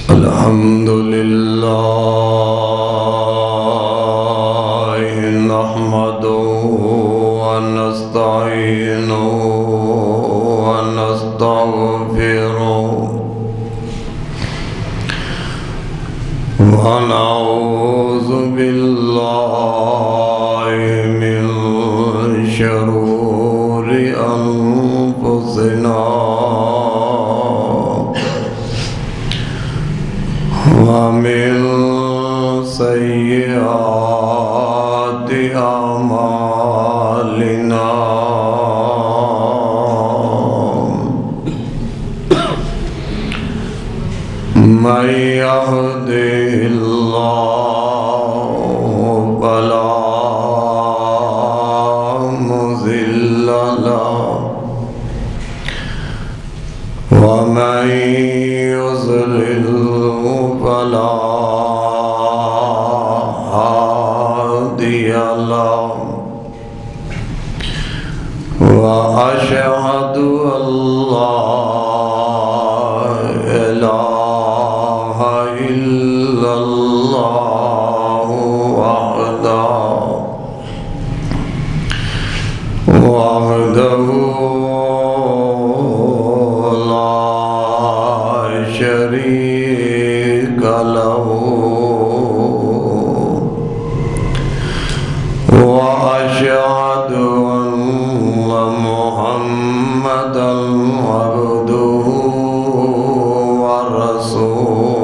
الحمد لله نحمده ونستعينه ونستغفره ونعوذ بالله من شرور أنفسنا ومن سيئات أعمالنا من يهده الله فلا مضل له ومن يضلل فلا هادي له وأشهد أن لا إله إلا الله وحده لا شريك له وأشهد أن محمدا عبده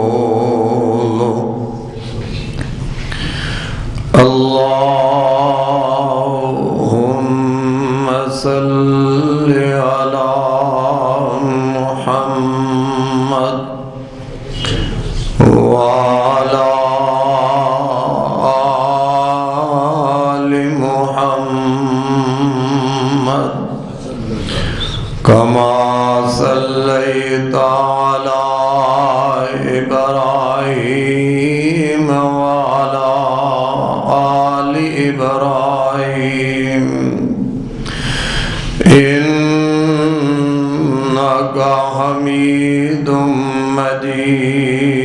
ورسوله اللهم صل على محمد وعلى آل محمد كما صليت على إبراهيم وعلى آل إبراهيم إنك حميد مجيد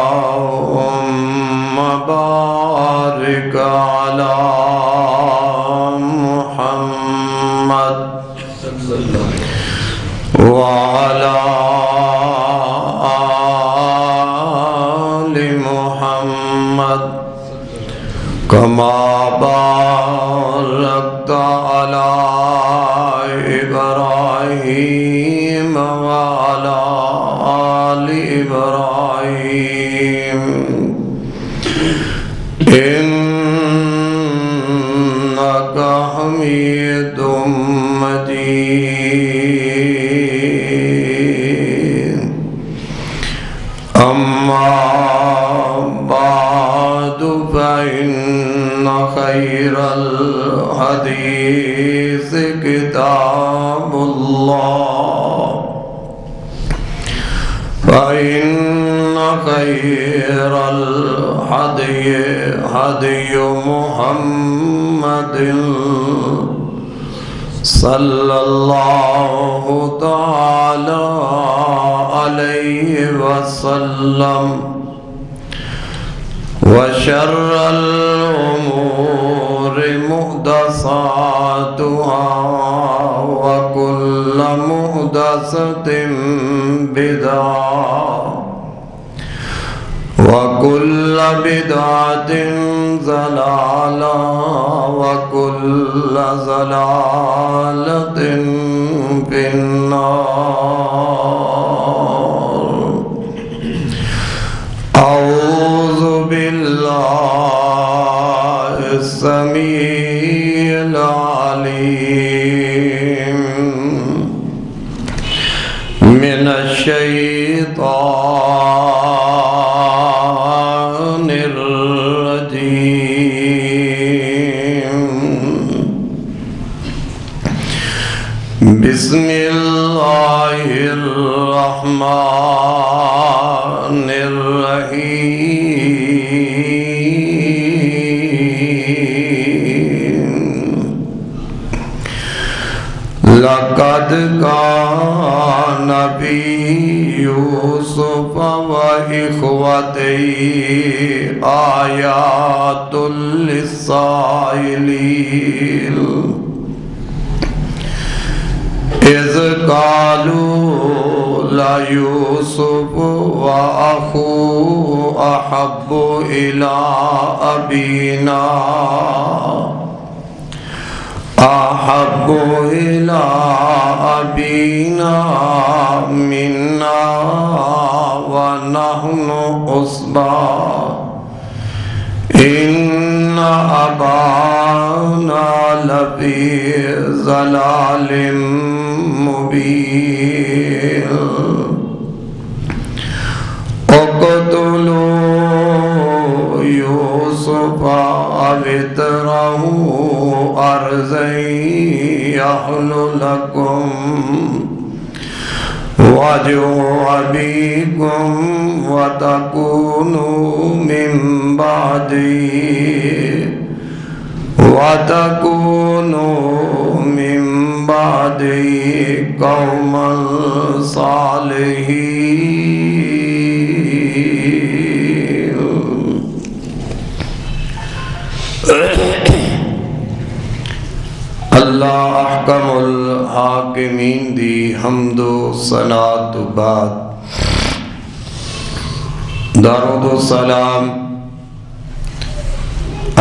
اللهم بارك على محمد وعلى آل محمد كما باركت على إبراهيم وعلى آل إبراهيم إنك حميد مجيد أما بعد فإن خير الحديث كتاب الله فإن خير الهدي هدي محمد صلى الله تعالى عليه وسلم وشر الأمور محدثاتها وكل محدثة بدعة وكل بدعة ضلالة وكل ضلالة في النار. أعوذ بالله السميع العليم من الشيطان الرجيم. بسم الله الرحمن الرحيم. لقد كان في يوسف وإخوته آيات للسائلين إذ قالوا ليوسف وأخوه أحب إلى أبينا منا ونحن عصبة إن أبانا لفي ضلال مبين اقتلوا يوسف أو اطرحوه أرضا يخل لكم وجه أبيكم وتكونوا من بعده قوما صالحين. اللہ احکم الحاکمین دی حمد و ثنا تو بعد درود و سلام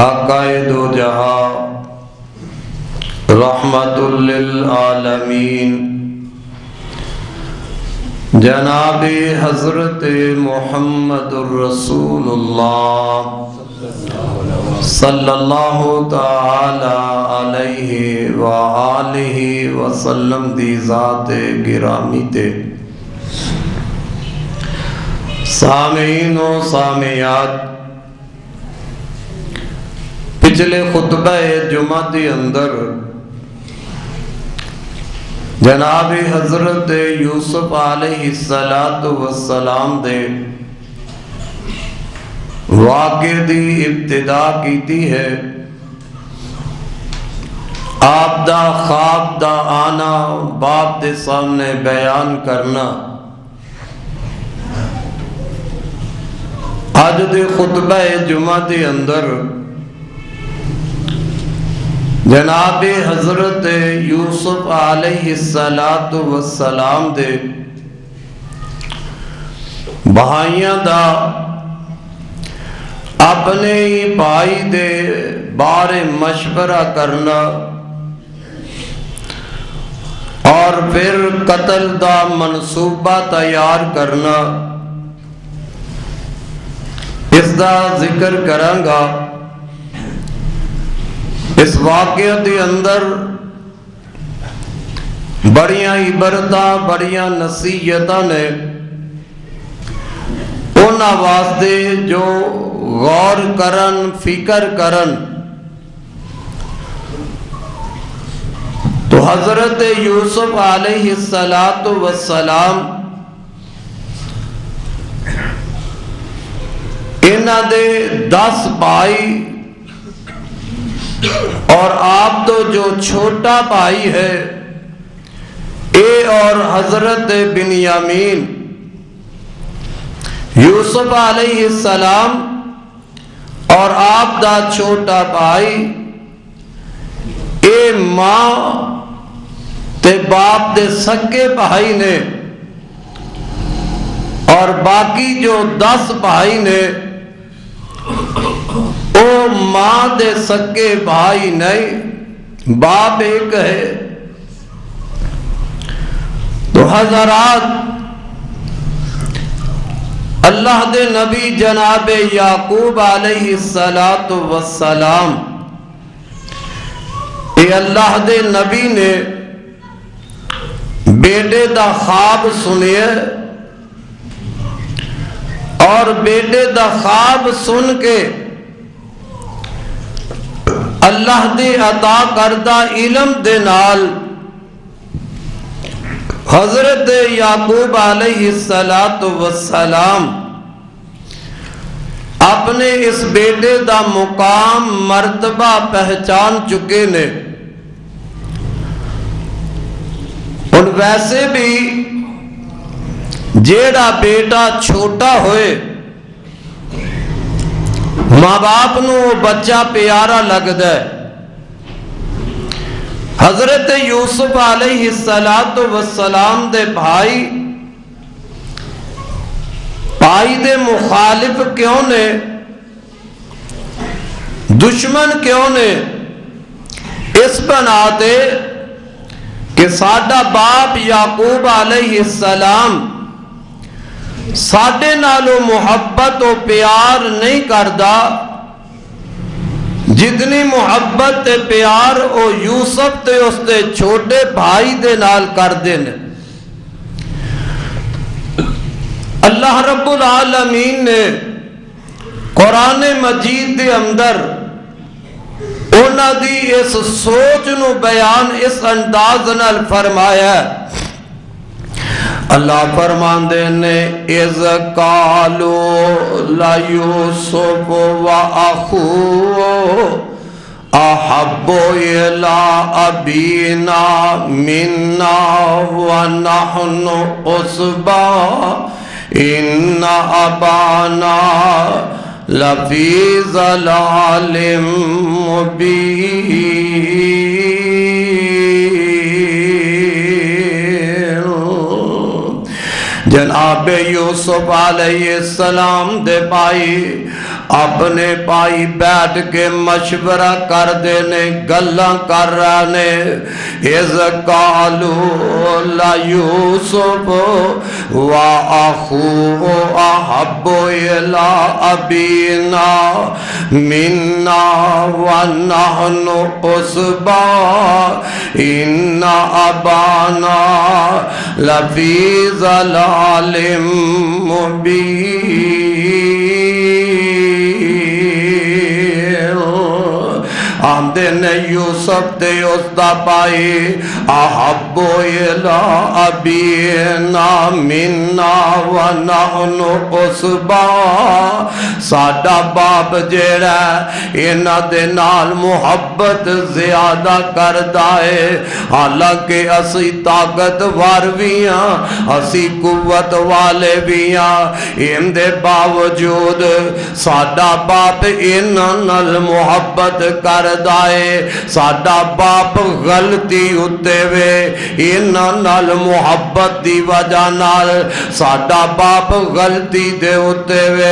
آقائے دو جہاں رحمت للعالمین جناب حضرت محمد الرسول اللہ صلی اللہ تعالی علیہ وآلہ وسلم دی ذات گرامی تے سامعین و سامعات پچھلے خطبہ جمعہ دی اندر جناب حضرت یوسف علیہ السلام دے واقعے دی ابتدا کیتی ہے. آپ دا خواب دا آنا باپ دے سامنے بیان کرنا آج دے خطبہ جمعہ دے اندر جناب حضرت یوسف علیہ السلام دے بھائیاں دا اپنے ہی بھائی دے بارے مشورہ کرنا اور پھر قتل دا منصوبہ تیار کرنا اس دا ذکر کراں گا. اس واقعے دے اندر بڑیاں عبرتاں بڑیاں نصیحتاں نے انہاں واسطے جو غور کرن فکر کرن. تو حضرت یوسف علیہ السلام انہاں دے 10 بھائی اور آپ تو جو چھوٹا بھائی ہے اے اور حضرت بنیامین یوسف علیہ السلام اور آپ دا چھوٹا بھائی اے ماں تے باپ دے سکے بھائی نے اور باقی جو 10 بھائی نے او ماں دے سکے بھائی نہیں باپ ایک ہے. تو حضرات اللہ دے نبی جناب یعقوب علیہ السلام اے اللہ دے نبی نے بیٹے دا خواب سنیے اور بیٹے دا خواب سن کے اللہ دے عطا کردہ علم دے نال حضرت یعقوب علیہ السلام اپنے اس بیٹے دا مقام مرتبہ پہچان چکے نے اور ویسے بھی جیڑا بیٹا چھوٹا ہوئے ماں باپ نو بچہ پیارا لگدا ہے۔ حضرت یوسف علیہ السلام دے بھائی دے مخالف کیوں نے، دشمن کیوں نے؟ اس بنا دے کہ ساڈا باپ یعقوب علیہ السلام ساڈے نالوں محبت و پیار نہیں کردا جتنی محبت تے پیار او یوسف تے اس دے چھوٹے بھائی دے نال کردے نے۔ اللہ رب العالمین نے قرآن مجید دے اندر انہاں دی اس سوچ نو بیان اس انداز نال فرمایا ہے۔ اللہ فرماندے نے اِذْ قَالُوا لَيُوسُفُ وَأَخُوهُ أَحَبُّ إِلَىٰ أَبِينَا مِنَّا وَنَحْنُ عُصْبَةٌ إِنَّ أَبَانَا لَفِي ضَلَالٍ مُبِينٍ۔ جناب یوسف علیہ السلام دے بھائی اپنے بھائی بیٹھ کے مشورہ کر دینے، گلاں کر رہے نے۔ اِذْ قَالُوا لَيُوسُفُ وَأَخُوهُ أَحَبُّ إِلَىٰ أَبِينَا مِنَّا وَنَحْنُ عُصْبَةٌ إِنَّ أَبَانَا لَفِي ضَلَالٍ مُبِينٍ۔ آمدے نے یوسف دے اس دا بھائی احب الی ابینا منا ونحن عصبہ، ساڈا باپ جیڑا انہاں دے نال محبت زیادہ کردا ہے، حالانکہ اسی طاقتور بھی ہاں، اسی قوت والے بھی ہاں، ان دے باوجود ساڈا باپ انہاں نال محبت کردا ہے۔ ساڈا باپ غلطی اتے وے، انہاں نال محبت دی وجہ نال ساڈا باپ غلطی دے اتے وے۔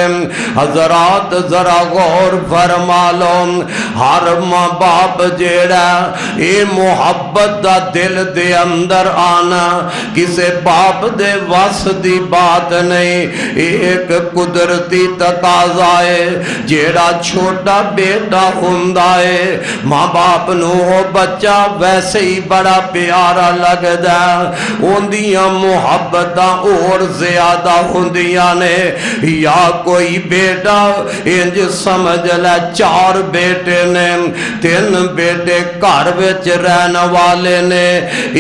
حضرات ذرا غور فرما لو، ہر ماں باپ جیڑا اے محبت دا دل دے اندر آنا کسے باپ دے وس دی بات نہیں، ایک قدرتی تقاضا ہے۔ جیڑا چھوٹا بیٹا ہوندا ہے ماں باپ نو بچہ ویسے ہی بڑا پیارا لگدا ہے، اوندیاں محبتاں اور زیادہ ہوندیاں نے۔ یا کوئی بیٹا انج سمجھ لے چار بیٹے نے، تین بیٹے گھر وچ رہن والے نے،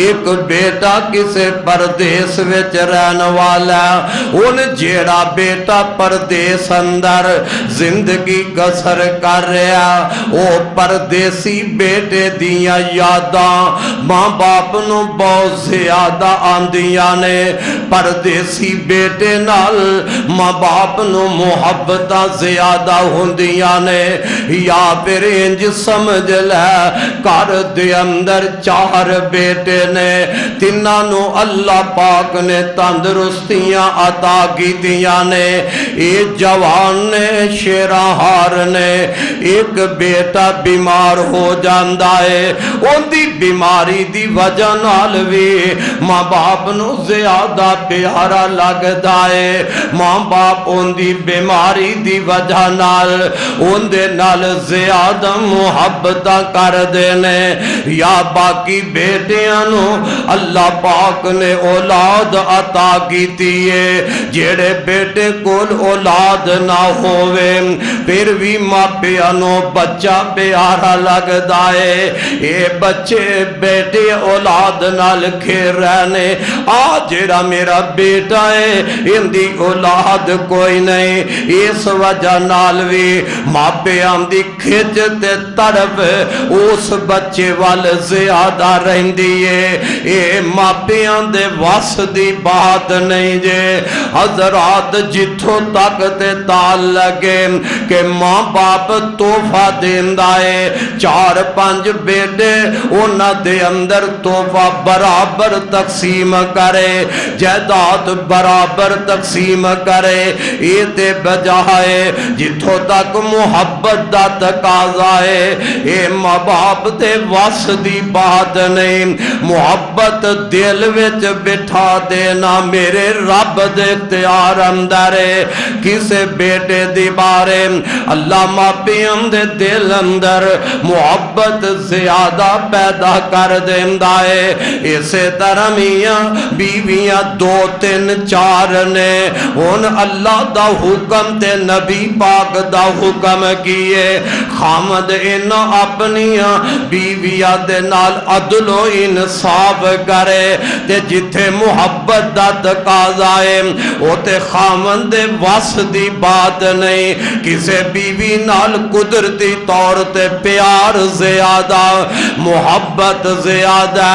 ایک بیٹا کسے پردیس وچ رہن والا، ان جیڑا بیٹا پردیس اندر زندگی گزر کر رہا، او پردیسی بیٹے دیاں یاداں ماں باپ نو بہت زیادہ آندیاں نے۔ پردیسی بیٹے نال ماں باپ نو محبتاں زیادہ ہوندیاں نے۔ یا پھر انج سمجھ لے گھر دے اندر چار بیٹے نے، تیناں نو اللہ پاک نے تندرستیاں عطا کیتیاں نے، اے جوان نے شیرہار نے، ایک بیٹا بیمار ہو جاندا ہے، ان دی بیماری دی وجہ نال بھی ماں باپ نو زیادہ پیارا لگدا ہے، ماں باپ ان دی بیماری دی وجہ نال ان دے نال زیادہ محبتاں کر دینے۔ یا باقی بیٹیاں نو اللہ پاک نے اولاد عطا کیتی ہے، جیڑے بیٹے کول اولاد نہ ہووے پھر بھی ماں پیانو بچہ پیارا پیارا لگدا ہے اے بچے بیٹے اولاد نال کھیل رہنے آ جڑا میرا بیٹا ہے اندی اولاد کوئی نہیں اس وجہ نال بھی ماپیاں دی کھچ تے طرف اس بچے وال زیادہ رہندی ہے اے ماپیاں دے وس دی بات نہیں جے حضرات جتھوں تک تے تال لگے کہ ماں باپ تحفہ دیندا ہے 4-5 بیٹے انہاں دے اندر تحفہ برابر تقسیم کرے جائیداد برابر تقسیم کرے یہ تے بجائے جتھوں تک محبت دا تقاضا ہے اے ماں باپ دے وس دی بات نہیں محبت دل وچ بٹھا دینا میرے رب دے اختیار اندر ہے کسے بیٹے دی بارے اللہ ماپیاں دے دل اندر محبت زیادہ پیدا کر دیندا ہے اسے طرح میاں بیویاں 2-3-4 نے ان اللہ دا حکم تے نبی پاک دا حکم کیے خامد ان اپنیاں بیویاں دے نال عدل و انصاف کرے تے جتھے محبت دا تقاضا ہے او تے خامد دے وس دی بات نہیں کسے بیوی نال قدرتی طور تے پیار زیادہ محبت زیادہ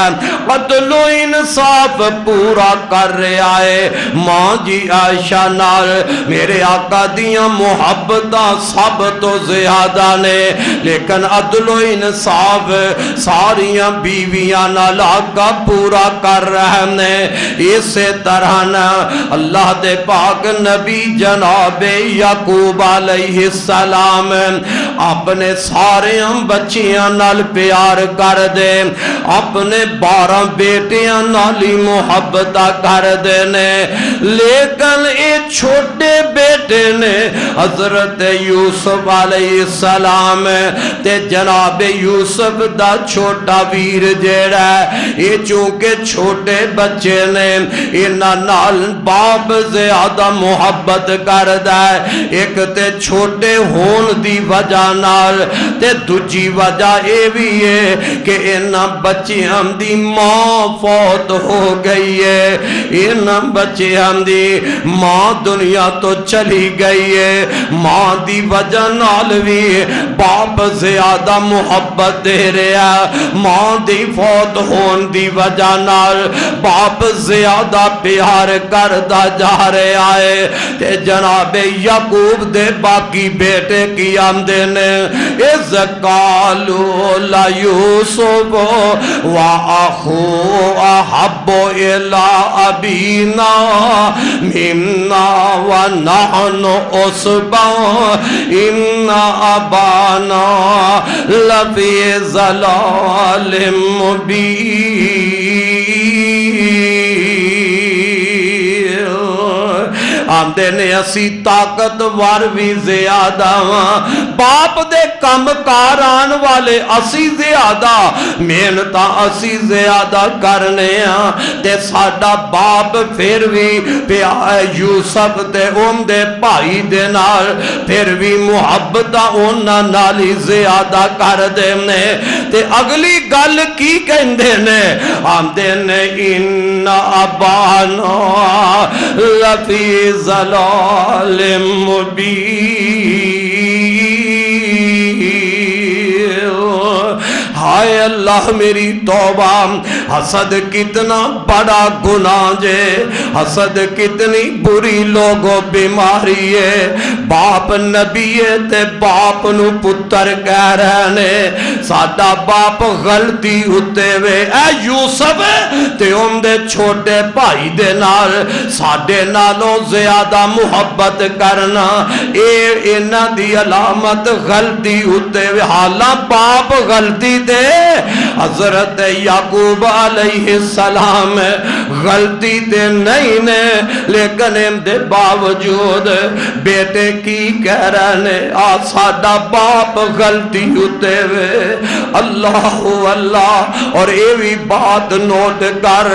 عدل و انصاف پورا کر رہا ہے ماں جی عائشہ نال میرے آقا دیاں محبتاں سب تو زیادہ نے لیکن عدل و انصاف ساریاں بیویاں نال آقا پورا کر رہے ہیں اسی طرح نا اللہ دے پاک نبی جناب یعقوب علیہ السلام اپنے سارے بچیاں نال پیار کر دے اپنے 12 بیٹیاں نالی محبت کر دینے لیکن اے چھوٹے بیٹے نے حضرت یوسف علیہ السلام تے جناب یوسف دا چھوٹا ویر جیڑا ہے یہ چونکہ چھوٹے بچے نے انہاں نال باپ زیادہ محبت کر دے ایک تے چھوٹے ہون دی وجہ نال تے دوجی وجہ اے بھی ہے کہ انہاں بچیاں دی ماں فوت ہو گئی ہے انہاں بچیاں دی ماں دنیا تو چلی گئی ہے ماں دی وجہ نال بھی باپ زیادہ محبت دے رہا ماں دی فوت ہون دی وجہ نال باپ زیادہ پیار کردا جا رہا ہے تے جناب یعقوب دے باقی بیٹے کی آمدے نے اِذْ قَالُوا لَيُوسُفُ وَأَخُوهُ أَحَبُّ إِلَىٰ أَبِينَا مِنَّا وَنَحْنُ عُصْبَةٌ إِنَّ أَبَانَا لَفِي ضَلَالٍ مُبِينٍ آمدے نے اسی طاقتور بھی زیادہ باپ دے کم کاران والے اسی زیادہ محنت اسی زیادہ کرنے تے ساڈا باپ پھر بھی یوسف تے ان دے بھائی دے نال پھر بھی محبت انہاں نال ہی زیادہ کر دینے تے اگلی گل کی کہندے نے آمدے نے ان ابانا لفی ضلال مبین ہائے اللہ میری توبہ حسد کتنا بڑا گناہ جے حسد کتنی بری لوگوں بیماری ہے باپ نبی ہے تے باپ نو پتر کہہ رہنے ساڈا باپ غلطی ہوتے ہوئے اے یوسف تے ان دے چھوٹے بھائی دے نال ساڈے نالوں زیادہ محبت کرنا اے انہاں دی علامت غلطی ہوتے ہوئے حالاں باپ غلطی دے حضرت یعقوب علیہ السلام غلطی تے نہیں نے لیکن ان دے باوجود بیٹے کی کہہ رہے نے ساڈا باپ غلطی ہوتے وے اللہ اللہ اور اے بھی بات نوٹ کر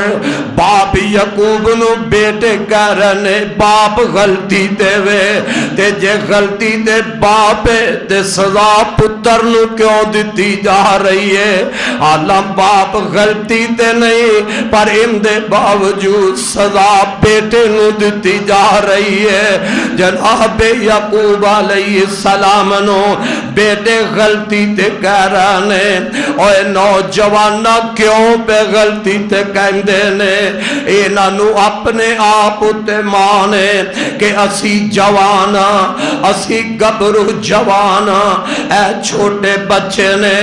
باپ یعقوب نو بیٹے کہہ رہے نے باپ غلطی تے وے تے جے غلطی تے باپ تے سزا پتر نو کیوں دیتی جا رہی ہے حالاں باپ غلطی تے نہیں پر ان دے باوجود سزا بیٹے نو دیتی جا رہی ہے جناب یعقوب علیہ السلام نو بیٹے غلطی تے کہہ رہے نے اوے نوجوانا کیوں پہ غلطی تے کہندے نے انہاں نو اپنے آپ تے مانے کہ اسی جوانا اسی گبرو جوانا اے چھوٹے بچے نے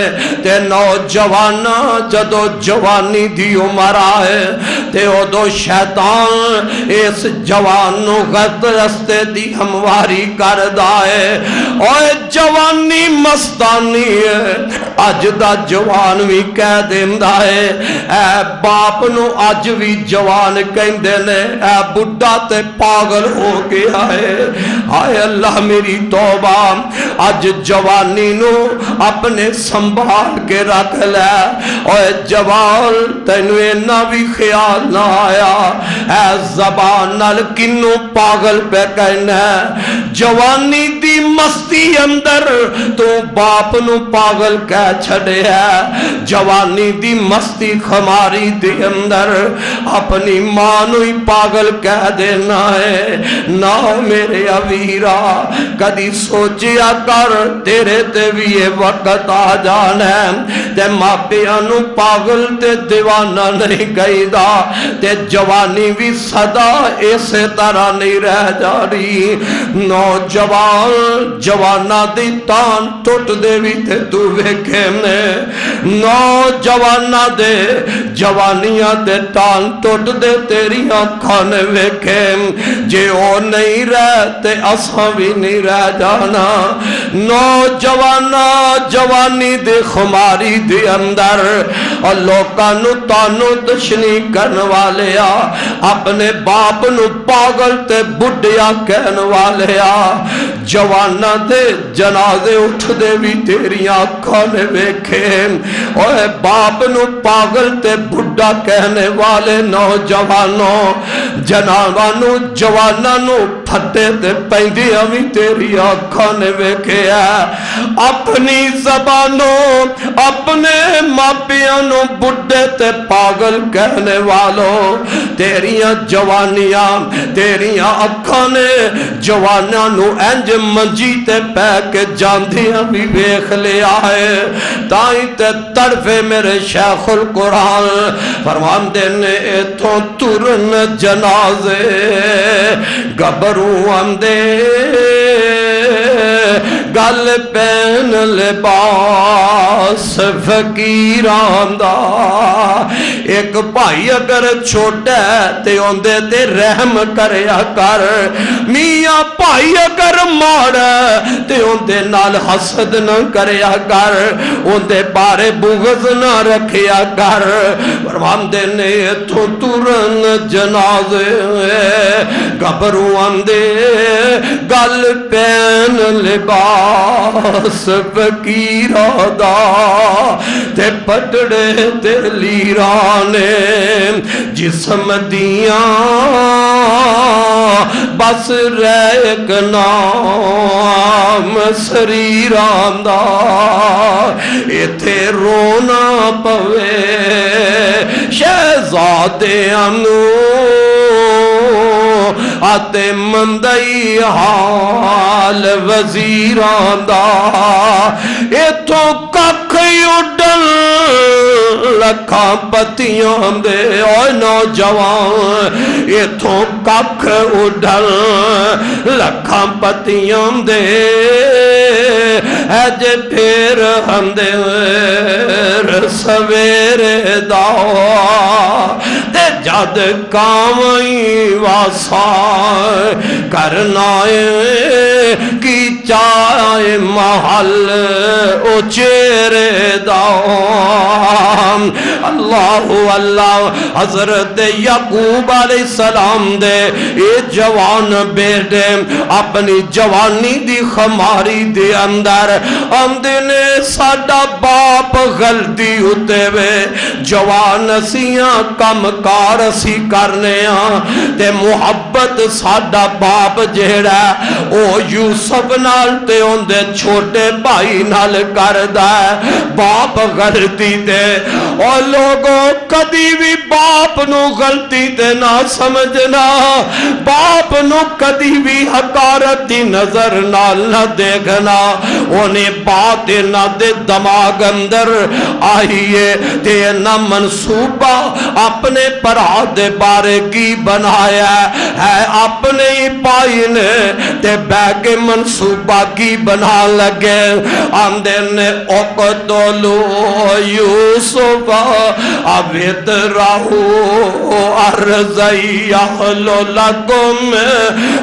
تے نوجوانا جدو جوانی دی عمر آئے تے ادو شیطان اس جوانو غلط رستے دی ہمواری کر دائے اوے جوانی مستانی ہے اج دا جوان بھی کہہ دیندا ہے اے باپ نو اج بھی جوان کہندے نے اے بڈھا تے پاگل ہو گیا ہے ہائے اللہ میری توبہ اج جوانی نو اپنے سنبھال کے رکھ لے اوے جوان تینو اینا بھی خیال نہ آیا اے زبان نال کنو پاگل پہ کہنا ہے جوانی دی مستی اندر تو باپ نو پاگل کہہ چھڑے ہے جوانی دی مستی خماری دی اندر اپنی ماں نو ہی پاگل کہہ دینا ہے نہ میرے اویرا کدی سوچیا کر تیرے تے بھی یہ وقت آ جانا ہے تے ماپیاں نو پاگل تے دیوانہ نہیں کہی دا تے جوانی بھی صدا ایسے طرح نہیں رہ جا رہی نوجوان جوانا دی تان ٹوٹ دے بھی تے تو ویکھے نے نوجوانا دے جوانیاں دے تان ٹوٹ دے تیری آنکھاں نے ویکھے جے او نہیں رہتے اساں بھی نہیں رہ جانا نوجوانا جوانی دے خماری دے اندر اور لوکاں نو تانو دشنی کرن والے اپنے باپ نو پاگل تے بڈیا کہن والے جوانا دے جنازے اٹھ دے بھی تیری آنکھاں نے ویکھے اوے باپ نو پاگل تے بڈا کہنے والے نوجوانوں جنابانو جوانانو پھٹے تے پیندی ہمیں تیری آنکھاں نے ویکھے اپنی زبانوں اپنے ماپیانوں بڈے تے پاگل کہنے والوں تیریاں جوانیاں تیریاں اکھاں نے جوانانو انج منجی تے پہ کے جاندیاں بھی ویکھ لیا ہے تائیں تے تڑفے میرے شیخ القرآن فرمان دینے ایتھوں ترن جنازے گبروں اندے گل پین لباس فقیران دا ایک بھائی اگر چھوٹا ہے تے اوندے تے رحم کریا کر میاں بھائی اگر ماڑا تے اوندے نال حسد نہ کریا کر اوندے بارے بغض نہ رکھیا کر فرماندے نے تو ترن جنازے گبروں اندے گل پین لباس فقیرہ دا تے پٹڑے تے لیرانے جسم دیاں بس ریک نام سریران دا ایتھے رونا پوے شہزادیاں نو آتے مندئی حال وزیران دا ایتھو ککھئی اڈل لکھاں پتیاں دے اوہ نوجوان ایتھو ککھ اڈل لکھاں پتیاں دے اج پھر ہم دے سویرے دا تے جد کامئی واسا کرنا کی چائے محل او چیرے دام اللہ اللہ حضرت یعقوب علیہ السلام دے اے جوان بیٹے اپنی جوانی دی خماری دے اندر آمدے نے ساڈا باپ غلطی ہوتے وے جوان اسیاں کم کار اسی کرنے تے محبت ساڈا باپ جیڑا او یوسف نال تے اندے چھوٹے بھائی نال کردہ ہے باپ غلطی تے اور لوگوں کدی بھی باپ نو غلطی تے نہ سمجھنا باپ نو کدی بھی حقارت دی نظر نال نہ دیکھنا انہیں بات نہ دے دماغ اندر آئیے تے نہ منصوبہ اپنے پراد بارے کی بنایا ہے اپنے ہی پائی نے تے بیگ منصوبہ کی بنا لگے آمدے نے اقتلو یوسف ابت رہو ارضی احلو لکم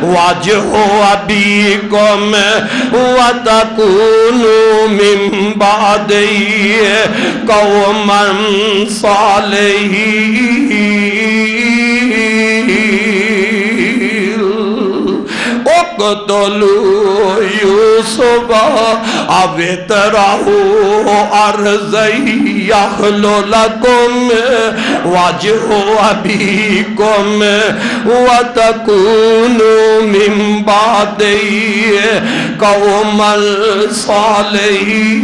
واجہ ابیکم وتکونو من بعدی قوما صالحین اقتلوا یوسف ابترہو ارضی یخل لکم وجہ ابیکم وتکونوا من بعدی قوما صالحین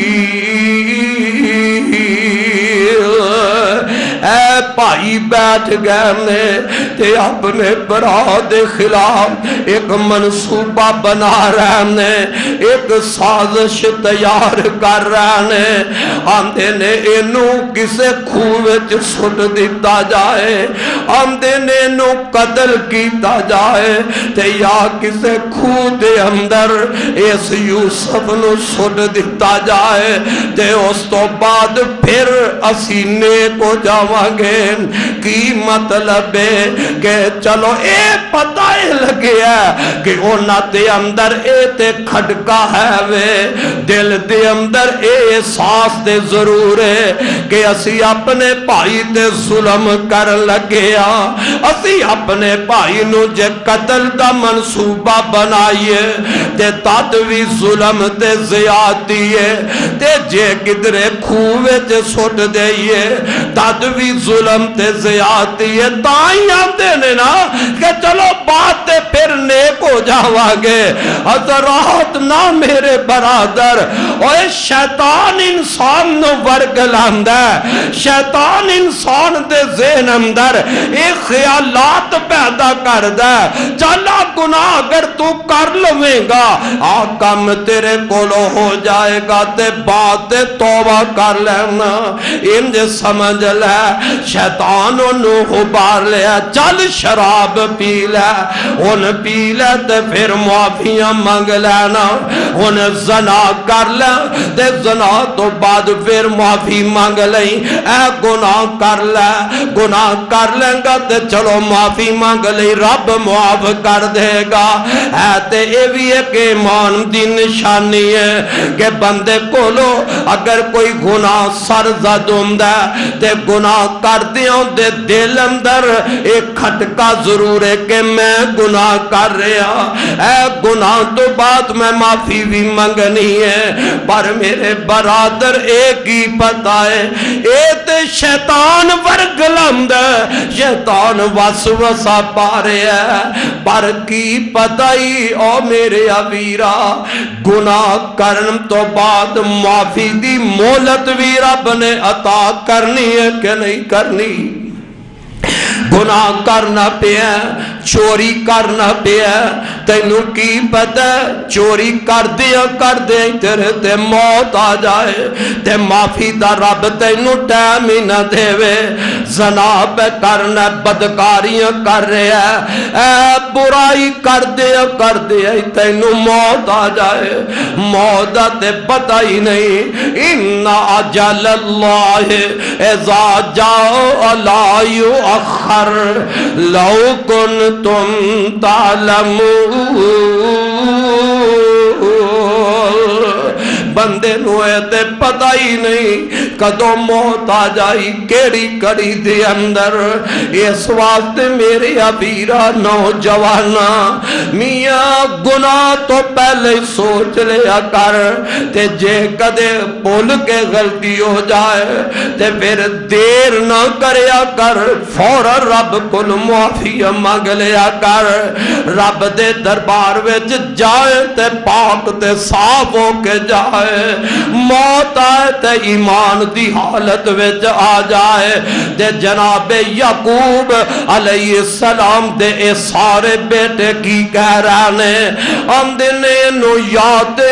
اے بھائی بیٹھ گئے تے اپنے برا دے خلاف ایک منصوبہ بنا رہے ہیں ایک سازش تیار کر رہے ہیں آمدے نے انو کسے کھوچ سٹ دیتا جائے آمدے نے انو قتل کیتا جائے تے یا کسے کھو دے اندر اس یوسف نو سٹ دیتا جائے تے اس تو بعد پھر اسی نیک ہو جاوانگے کی مطلب ہے کہ چلو اے پتہ لگیا کہ اونا دے اندر اے تے کھڑکا ہے وے دل دے اندر اے احساس دے ضرور ہے کہ اسی اپنے بھائی تے ظلم کر لگیا اسی اپنے بھائی نو جے قتل دا منصوبہ بنائیے تے تدوی ظلم تے زیادتی ہے تے جے کدرے کھوے تے سٹ دئیے تدوی ظلم تے زیادتی ہے تائیں آتے نے نا کہ چلو باتیں پھر نیک ہو جاوانگے حضرات نہ میرے برادر اوہ شیطان انسان نو ورگ لاندہ ہے شیطان انسان دے ذہن اندر ایک خیالات پیدا کردہ ہے چلا گناہ اگر تو کر لویں گا آکم تیرے کولو ہو جائے گا تے بات توبہ کر لینا انجھ سمجھ لے شیطان انہوں ابار لیا چل شراب پی لے ان پی لے تے پھر معافیاں مانگ لینا ان زنا کر لے تے زنا تو بعد پھر معافی مانگ لیں اے گناہ کر لیں گا تے چلو معافی مانگ لیں رب معاف کر دے گا ہے تے اے بھی ایک ایمان دی نشانی ہے کہ بندے کو لو اگر کوئی گناہ سرزد ہوندہ تے گناہ کر دیوں دے دل اندر ایک کھٹکا ضرور ہے کہ میں گناہ کر رہا اے گناہ تو بعد میں معافی بھی منگنی ہے پر میرے برادر ایک ہی پتہ ہے اے تے شیطان ورگ لمد ہے شیطان وسوسہ پا رہے ہے پر کی پتہ ہی او میرے عبیرہ گناہ کرن تو بعد معافی دی مولت بھی رب نے عطا کرنی ہے کہ نہیں کرنی گناہ کرنا پیا چوری کرنا پیا تینوں کی پتہ چوری کر دیا تیرے تے موت آ جائے تے معافی دا رب تینوں ٹائم ہی نہ دے وے زنا پہ کرنا بدکاریاں کر رہا اے برائی کر دیا تینوں موت آ جائے موت تے پتہ ہی نہیں اِنَّ عَجَلَ اللَّهِ اِذَا جَاءَ لَا يُؤَخَّرُ اندر لو کنتم تعلمون بندے نو تے پتہ ہی نہیں کدوں موت آ جائی کیڑی کڑی دے اندر اس واسطے میرے ابیرا نوجوانا میاں گناہ تو پہلے سوچ لیا کر تے جے کدے بھول کے غلطی ہو جائے تے پھر دیر نہ کریا کر فورا رب کول معافی مانگ لیا کر رب دے دربار وچ جائے تے پاک تے صاف ہو کے جائے موت آئے تے ایمان دی حالت وچ آ جائے تے جناب یعقوب علیہ السلام دے اے سارے بیٹے کی کہہ رہے آندے نے نو یا تے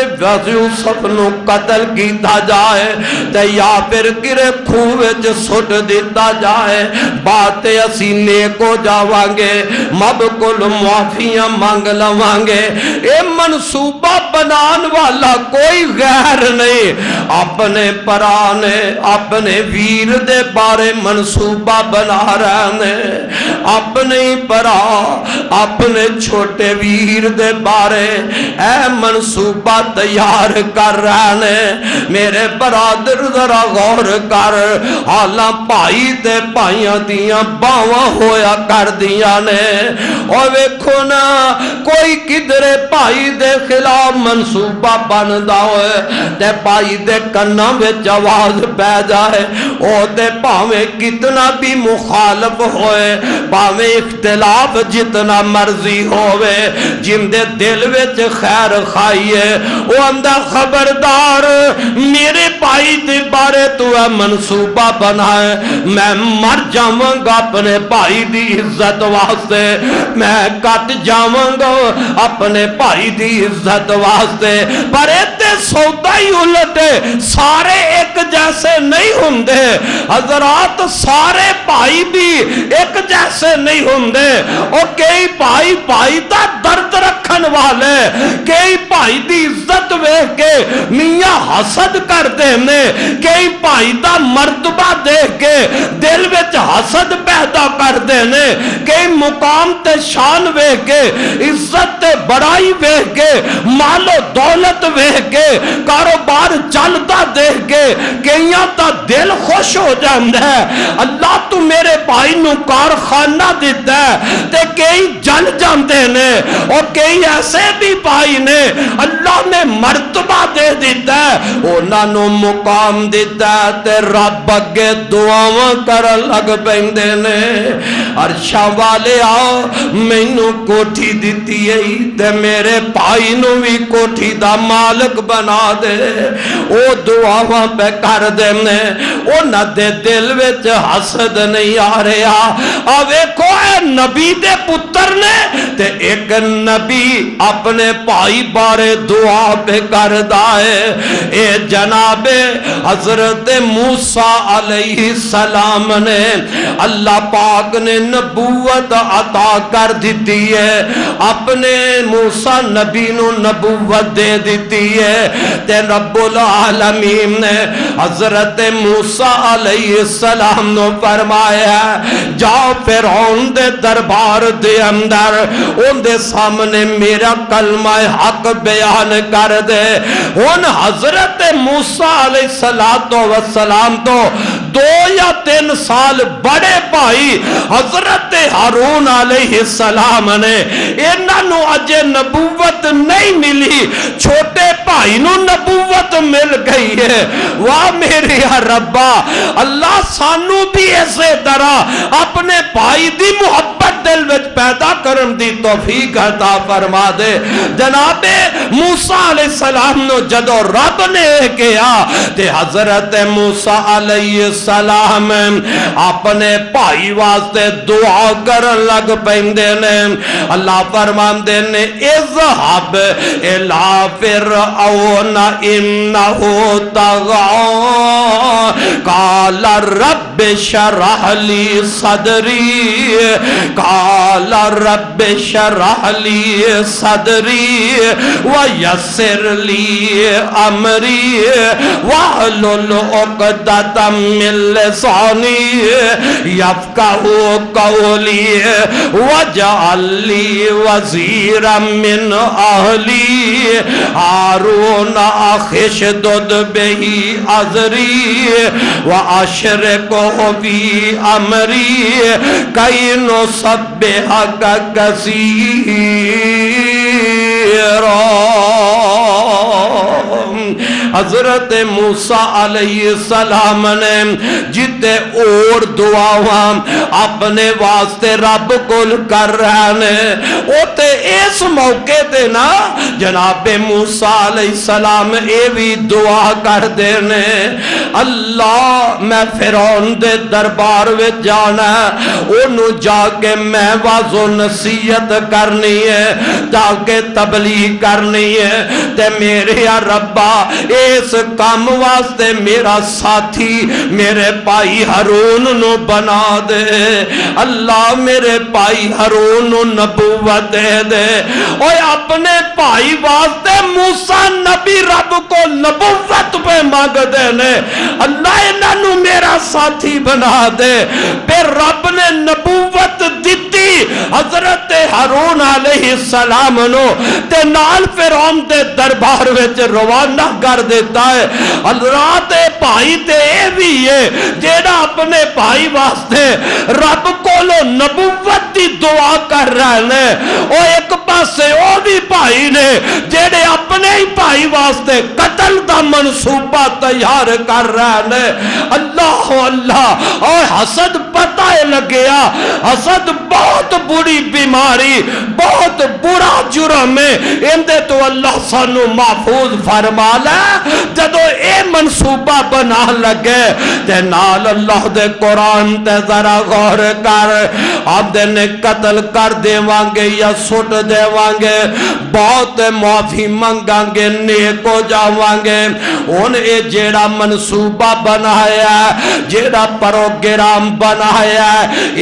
یوسف نو قتل کیتا جائے تے یا پھر کرے کھوہ وچ سٹ دیتا جائے باتیں اسی نیک ہو جاوانگے مب کل معافیاں مانگ لوانگے اے منصوبہ بنان والا کوئی غیر نہیں اپنے پرانے اپنے ویر دے بارے منصوبہ بنا رہے اپنے پرا اپنے چھوٹے ویر دے بارے اے منصوبہ تیار کر رہے میرے برادر ذرا غور کر حالاں پائی تے پائیاں دیاں باواں ہویا کر دیاں نے اور ویکھو نا کوئی کدرے پائی دے خلاف منصوبہ بندا ہوئے تے پائی دے کناں وچ آواز پہ جائے او تے پاویں کتنا بھی مخالف ہوئے پاویں اختلاف جتنا مرضی ہوئے جن دے دل وچ خیر خائیے او اندہ خبردار میرے پائی دے بارے تو ہے منصوبہ بنائے میں مر جاواں گا اپنے پائی دی عزت واسطے میں کٹ جاواں گا اپنے پائی دی عزت واسطے پر ایتے سودا ہی الٹے سارے ایک جیسے نہیں ہوندے حضرات سارے بھائی بھی ایک جیسے نہیں ہوندے اور کئی بھائی دا درد رکھن والے کئی بھائی دی عزت ویکھ کے میاں حسد کر دینے کئی بھائی دا مرتبہ دیکھ کے دل وچ حسد پیدا کر دینے کئی مقام تے شان ویکھ کے عزت تے بڑائی ویکھ کے مال و دولت ویکھ کے کاروبار چلتا دیکھ کے کئیاں تا دل خوش ہو جاندہ ہے اللہ تو میرے بھائی نو کارخانہ دیتا ہے تے کئی جل جاندے نے اور کئی ایسے بھی بھائی نے اللہ نے مرتبہ دے دیتا ہے اونا نو مقام دیتا ہے تے رب اگے دعاواں کر لگ پیندے نے عرشہ والے آؤ میں نو کوٹھی دیتی ہے تے میرے بھائی نو بھی کوٹھی دا مالک بنا دے او دعاواں پہ کر دینے او نہ دے دل وچ حسد نہیں آ رہا آوے کو اے نبی دے پتر نے تے ایک نبی اپنے پائی بارے دعا پہ کر دائے اے جناب حضرت موسیٰ علیہ السلام نے اللہ پاک نے نبوت عطا کر دیتی ہے اپنے موسیٰ نبی نو نبوت دے دیتی ہے تے رب العالمین نے حضرت موسیٰ علیہ السلام نو فرمایا جاؤ فرعون دے دربار دے اندر ان دے سامنے میرا کلمہ حق بیان کر دے ان حضرت موسیٰ علیہ السلام تو 2 یا 3 سال بڑے بھائی حضرت ہارون علیہ السلام نے انہاں نو اجے نبوت نہیں ملی چھوٹے بھائی نو نبوت مل گئی ہے واہ میرے ربا اللہ سانو بھی ایسے طرح اپنے بھائی دی محبت دل وچ پیدا کرن دی توفیق عطا فرما دے جناب موسیٰ علیہ السلام نو جدو رب نے کیا تے حضرت موسیٰ علیہ السلام اپنے بھائی واسطے دعا کرن لگ پیندے نے اللہ فرمان دے نے اذهب الى فرعون انه طغى قال رب اشرح لي صدري قال قال رب اشرح لی صدری ویسر لی امری واحلل عقدۃ من لسانی یفقہوا قولی واجعل لی وزیرا من اہلی ہارون اخی اشدد بہ ازری واشرکہ فی امری کی نسبحک کثیرا۔ حضرت موسیٰ علیہ السلام نے جتے اور دعاواں اپنے واسطے رب کل کر رہے ہیں اوتے اس موقع تے نا جناب موسیٰ علیہ السلام اے بھی دعا کر دینے اللہ میں فرعون دے دربار وچ جانا انہوں جا کے میں واضح و نصیحت کرنی ہے تاکہ تبلیغ کرنی ہے تے میرے ربا اس کام واسطے میرا ساتھی میرے بھائی ہارون نو بنا دے اللہ میرے بھائی ہارون نو نبوت دے دے اور اپنے بھائی واسطے موسیٰ نبی رب کو نبوت پہ مانگ دینے اللہ انہوں میرا ساتھی بنا دے پھر رب نے نبوت دیتی حضرت ہارون علیہ السلام نو تے نال فرعون دے دربار وچ روانہ کر دیتا ہے اللہ تے بھائی تے اے بھی ہے جیڑا اپنے بھائی واسطے رب کولو نبوت دی دعا کر رہے ہیں او ایک پاسے او بھی بھائی نے جیڑے اپنے ہی بھائی واسطے قتل دا منصوبہ تیار کر رہے ہیں اللہ اللہ اور حسد پتہ لگیا حسد بہت بری بیماری بہت برا جرم ہے اندے تو اللہ سانو محفوظ فرما لے جدو اے منصوبہ بنا لگے تے نال اللہ دے قرآن تے ذرا غور کر آپ دے نے قتل کر دے وانگے یا سٹ دے وانگے بہت معافی منگاں گے نیک ہو جاوانگے ان اے جیڑا منصوبہ بنایا جیڑا پروگرام بنایا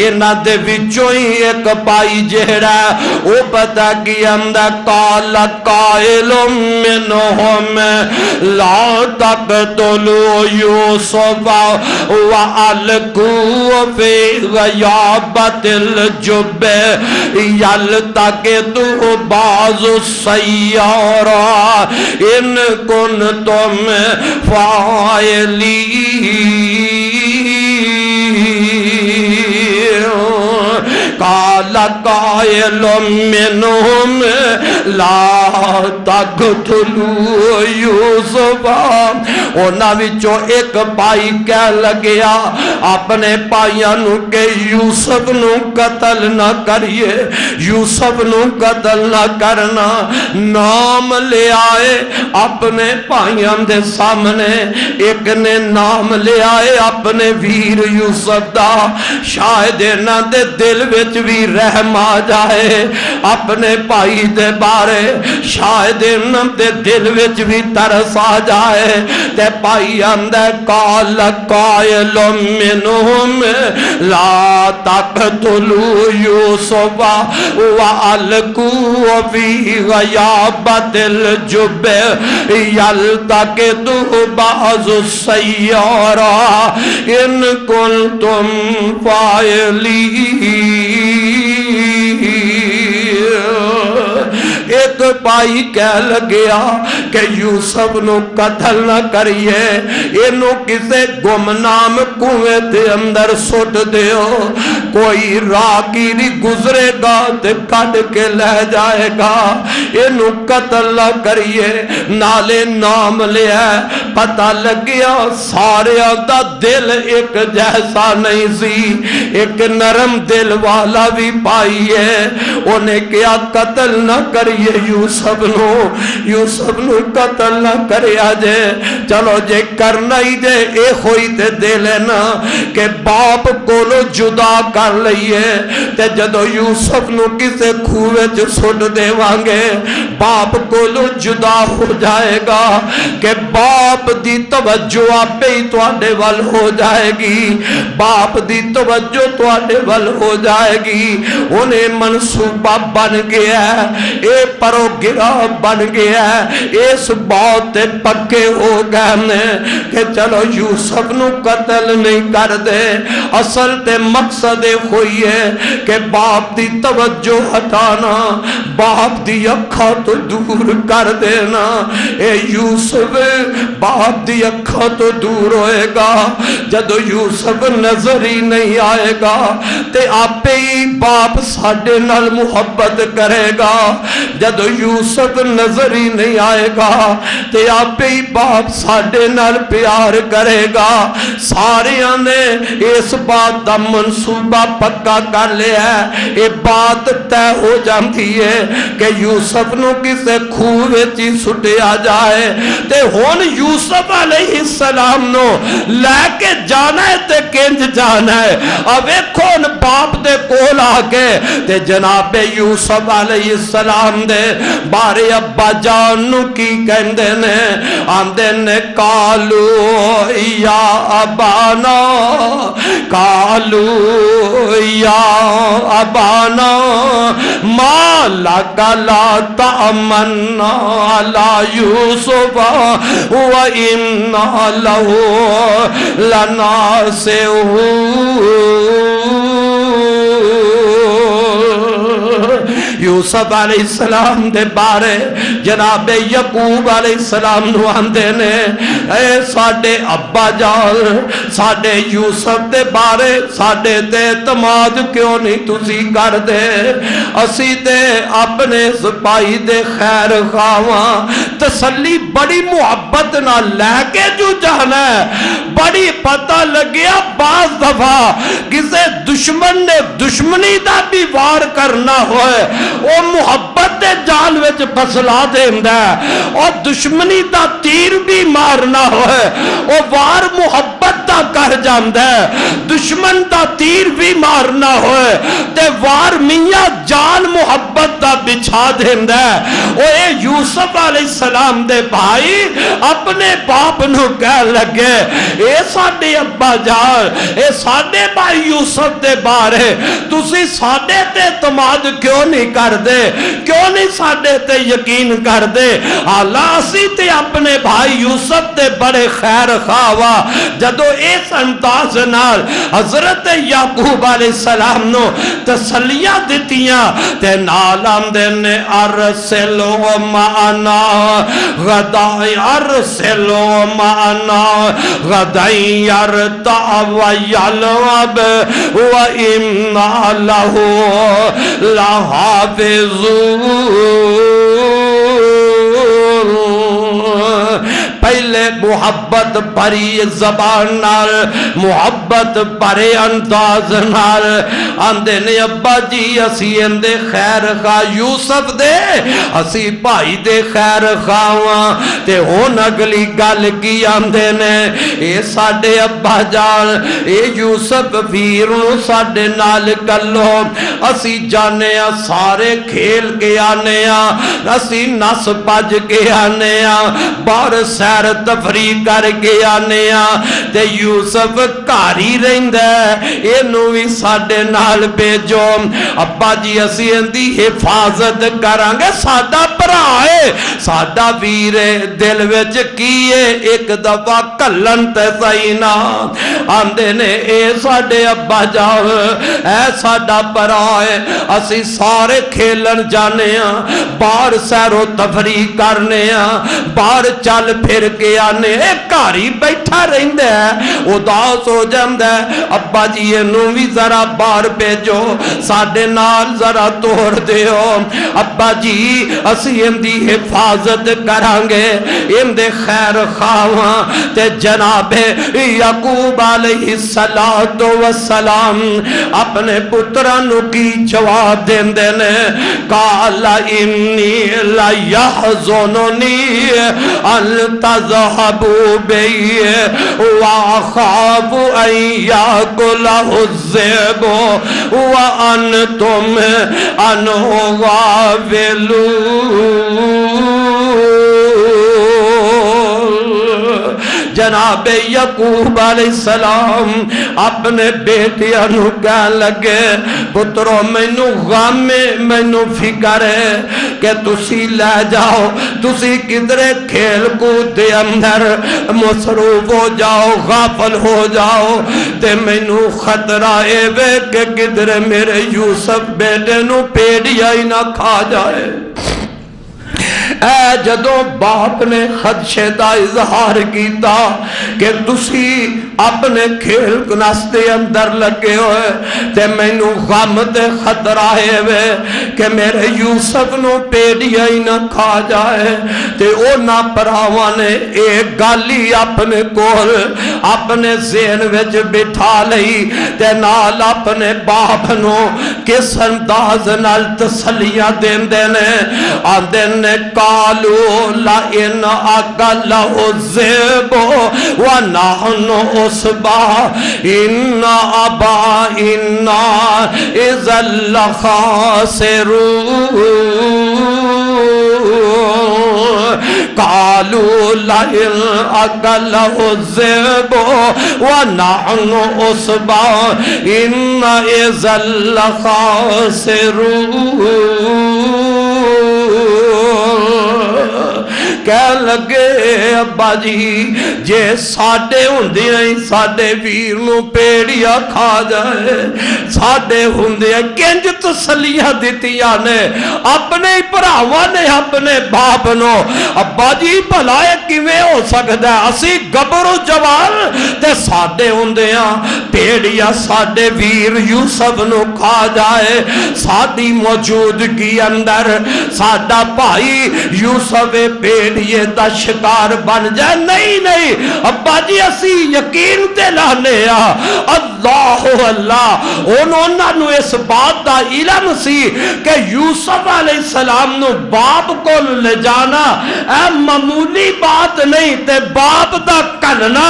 انہاں دے وچوں ہی ایک پائی جیڑا او پتہ کی اندہ قال قائل منہم لا تقتلوا یوسف وَأَلْقُوهُ فِي غَيَابَتِ الْجُبِّ يَلْتَقِطْهُ بَعْضُ السَّيَّارَةِ إِن كُنتُمْ فَاعِلِينَ قال قائل منهم لا تقتلوا یوسف انہاں وچوں ایک بھائی کہہ لگیا اپنے بھائیاں نو کہ یوسف نو قتل نہ کریے یوسف نو قتل نہ کرنا نام لے آئے اپنے بھائیاں دے سامنے ایک نے نام لے آئے اپنے ویر یوسف دا شاید انہاں دے دل وچ بھی رحم آ جائے اپنے بھائی دے بارے شاید انہاں دے دل وچ بھی ترس آ جائے تے بھائی اندے قال قائل منہم لا تقتلوا یوسف وَأَلْقُوهُ فِي غَيَابَتِ الْجُبِّ يَلْتَقِطْهُ بَعْضُ السَّيَّارَةِ إِن كُنتُمْ فَاعِلِينَ ایک بھائی کہہ لگیا کہ یوسف نو قتل نہ کریے انہوں کسے گمنام کنویں دے اندر سٹ دیو کوئی راگیری گزرے گا تے کٹ کے لے جائے گا انہوں قتل نہ کریے نالے نام لیا پتہ لگیا سارے دا دل ایک جیسا نہیں سی ایک نرم دل والا بھی پائی ہے انہیں کیا قتل نہ کریے یوسف نو قتل نہ کریا جے چلو جے کرنا ہی جے اے ہوئی تے دے لینا کہ باپ کو لو جدا کر لئیے تے جدو یوسف نو کسے کھوے چ سٹ دیوانگے باپ کولو جدا ہو جائے گا کہ باپ دی توجہ آپے ہی تواڈے ول ہو جائے گی باپ دی توجہ تواڈے ول ہو جائے گی انہیں منصوبہ بن گیا ہے اے پروگرام بن گیا ہے اس بات پکے ہو گئے کہ چلو یوسف نو قتل نہیں کر دے اصل تے مقصد ہوئی ہے کہ باپ دی توجہ ہٹانا باپ دی اکھا تو دور کر دینا اے یوسف باپ دی اکھا تو دور ہوئے گا جدو یوسف نظر ہی نہیں آئے گا تے آپے ہی باپ ساڑھے نال محبت کرے گا جدو یوسف نظر ہی نہیں آئے گا تے آپے ہی باپ ساڑھے نال پیار کرے گا سارے آنے اس بات دا منصوبہ پکا کر لیا ہے یہ بات تے ہو جاندی ہے کہ یوسف نو کسے کھوے چی سٹیا جائے تے ہون یوسف علیہ السلام نو لے کے جانا ہے تے کنج جانا ہے اب ایک کون باپ دے کول آگے تے جناب یوسف علیہ السلام دے بارے ابا جانو کی کہندے نے آندے نے کالو یا ابانا کالو یا ابانا ما لکا لا تأمنا علی یوسف و انا لہو لناسعون یوسف علیہ السلام دے بارے جناب یعقوب علیہ السلام نو آندے نے اے ساڑے ابا جان ساڑے یوسف دے بارے ساڑے تے اعتماد کیوں نہیں تسی کر دے اسی تے اپنے سپاہی دے خیر خواہاں تسلی بڑی محبت نہ لے کے جو جانا ہے بڑی پتہ لگیا بعض دفعہ کسے دشمن نے دشمنی دا بھی وار کرنا ہوئے وہ محبت دے جال وچ پسلا دیندا ہے اور دشمنی دا تیر بھی مارنا ہوئے وہ وار محبت دا کر جاندا ہے دشمن دا تیر بھی مارنا ہوئے تے وار میاں جال محبت دا بچھا دیندا ہے وہ اے یوسف علیہ السلام دے بھائی اپنے باپ نو کہہ لگے اے ساڈے ابا جان اے ساڈے بھائی یوسف دے بارے تسی ساڈے تے اعتماد کیوں نہیں کر دے کیوں نہیں ساڈے تے یقین کر دے اللہ اسی تے اپنے بھائی یوسف تے بڑے خیر خواہ جدو اس انداز نال حضرت یعقوب علیہ السلام نو تسلیاں دتیاں تے نالام دینے ارسلو معنا غدائی ارسلو معنا غدائی یرتع ویلعب وَإِنَّا لَهُ لَحَافِظُونَ پہلے محبت بھری زبان نال محبت بھرے انداز نال آندے نے ابا جی اسی اندے خیر خواہ یوسف دے اسی بھائی دے خیر خواہ تے ہون اگلی گل کی آندے نے اے ساڑے ابا جان اے یوسف ویر نو ساڑے نال کلو اسی جانے سارے کھیل کے آنے اسی نس پج کے آنے بار سیر تفریح کر کے آنے تے یوسف کاری رہندہ اے نوی ساڑے نال بیجو ابا جی اسی اندی حفاظت کرانگے ساڑا پرائے ساڑا ویرے دل وچ کیے ایک دفعہ کلن تے سائینا آندے نے اے ساڑے ابا جاؤ اے ساڑا پرائے اسی سارے کھیلن جانے بار سیر و تفریح کرنے بار چل پھر کے آنے کاری بیٹھا رہندہ ہے اداس ہو جاندہ ہے ابا جی انہوں بھی ذرا بار بیجو ساڑے نال ذرا توڑ دیو ابا جی اسی ان دی حفاظت کرانگے ان دے خیر خواہاں تے جناب یعقوب علیہ السلام اپنے پترانو کی جواب دین دینے قال انی لا یحزننی ان تذهبوا بی واخاف ان یاکلہ الذئب وانتم عنہ غافلون۔ جناب یعقوب علیہ السلام اپنے بیٹیاں نو کہن لگے پترو مینو غم مینو فکر ہے کہ تسی لے جاؤ تسی کدرے کھیل کود دے اندر مصروف ہو جاؤ غافل ہو جاؤ تے مینو خطرہ اے وے کہ کدرے میرے یوسف بیٹے نو پیڑیا ہی نہ کھا جائے۔ اے جدوں باپ نے خدشے دا اظہار کیتا کہ تسی اپنے کھیل نستے اندر لگے ہوئے تے مینو غم تے خطرہ ہے وے کہ میرے یوسف نو پیڑیا ہی نہ کھا جائے تے او نا پراواں نے ایک گالی اپنے کول اپنے ذہن وچ بٹھا لئی تے نال اپنے باپ نو کس انداز نال تسلیاں دین دینے آدن نے قالوا لئن أكله الذئب ونحن عصبة إن آبائنا إذا لخاسرون۔ قالوا لئن أكله الذئب ونحن عصبة إن إذا لخاسرون۔ کہہ لگے ابا جی جے ساڑے ہوندیاں ہی ساڑے ویر نو پیڑیا کھا جائے ساڑے ہوندیاں کنج تسلیہ دیتیا نے اپنے پراواں نے اپنے باپ نو ابا جی بھلائے کیویں ہو سکدا ہے اسی گبرو جوان تے ساڑے ہوندیاں پیڑیا ساڑے ویر یوسف نو کھا جائے ساڑی موجودگی اندر ساڑا بھائی یوسف پیڑیے دا شکار بن جائے نہیں ابا جی اسی یقین تے لانے اللہ انہوں نے اس بات دا علم سی کہ یوسف علیہ السلام نو باپ کو لے جانا اے معمولی بات نہیں تے باپ دا کننا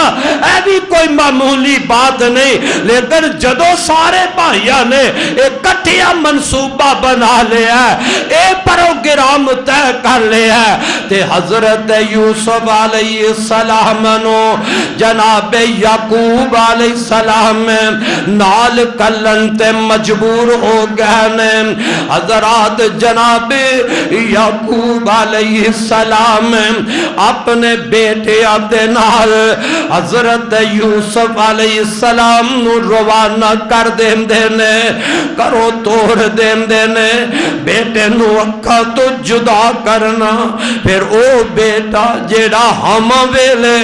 اے بھی کوئی معمولی بات نہیں لیکن جدو سارے بھائیاں نے اکٹھیا منصوبہ بنا لیا اے پروگرام طے کر لیا تے حضرت یوسف علیہ السلام نو جناب یعقوب علیہ السلام نال کلن تے مجبور ہو گئے حضرات جناب یعقوب علیہ السلام اپنے بیٹے عبد نال حضرت یوسف علیہ السلام نو روانہ کر دین دینے کرو توڑ دین دینے بیٹے نو اکھا تو جدا کرنا پھر او بیٹا جیڑا ہم ویلے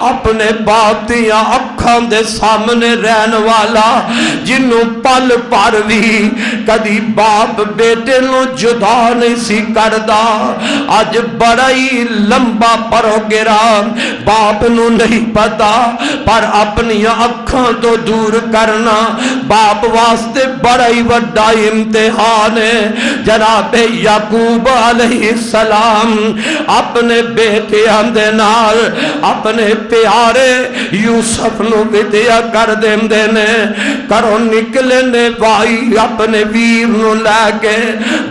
اپنے باپ دیا اکھاں دے سامنے رہن والا جنوں پل پر بھی کدی باپ بیٹے نو جدا نہیں سی کردا اج بڑا ہی لمبا پروگرام باپ نو نہیں پتا پر اپنی اکھاں تو دور کرنا باپ واسطے بڑا ہی بڑا امتحان ہے جناب یعقوب علیہ السلام اپنے بیٹے اندے نال اپنے پیارے یوسف نو ودیا کر دین دینے کرو نکلے نے وائی اپنے ویر نو لے کے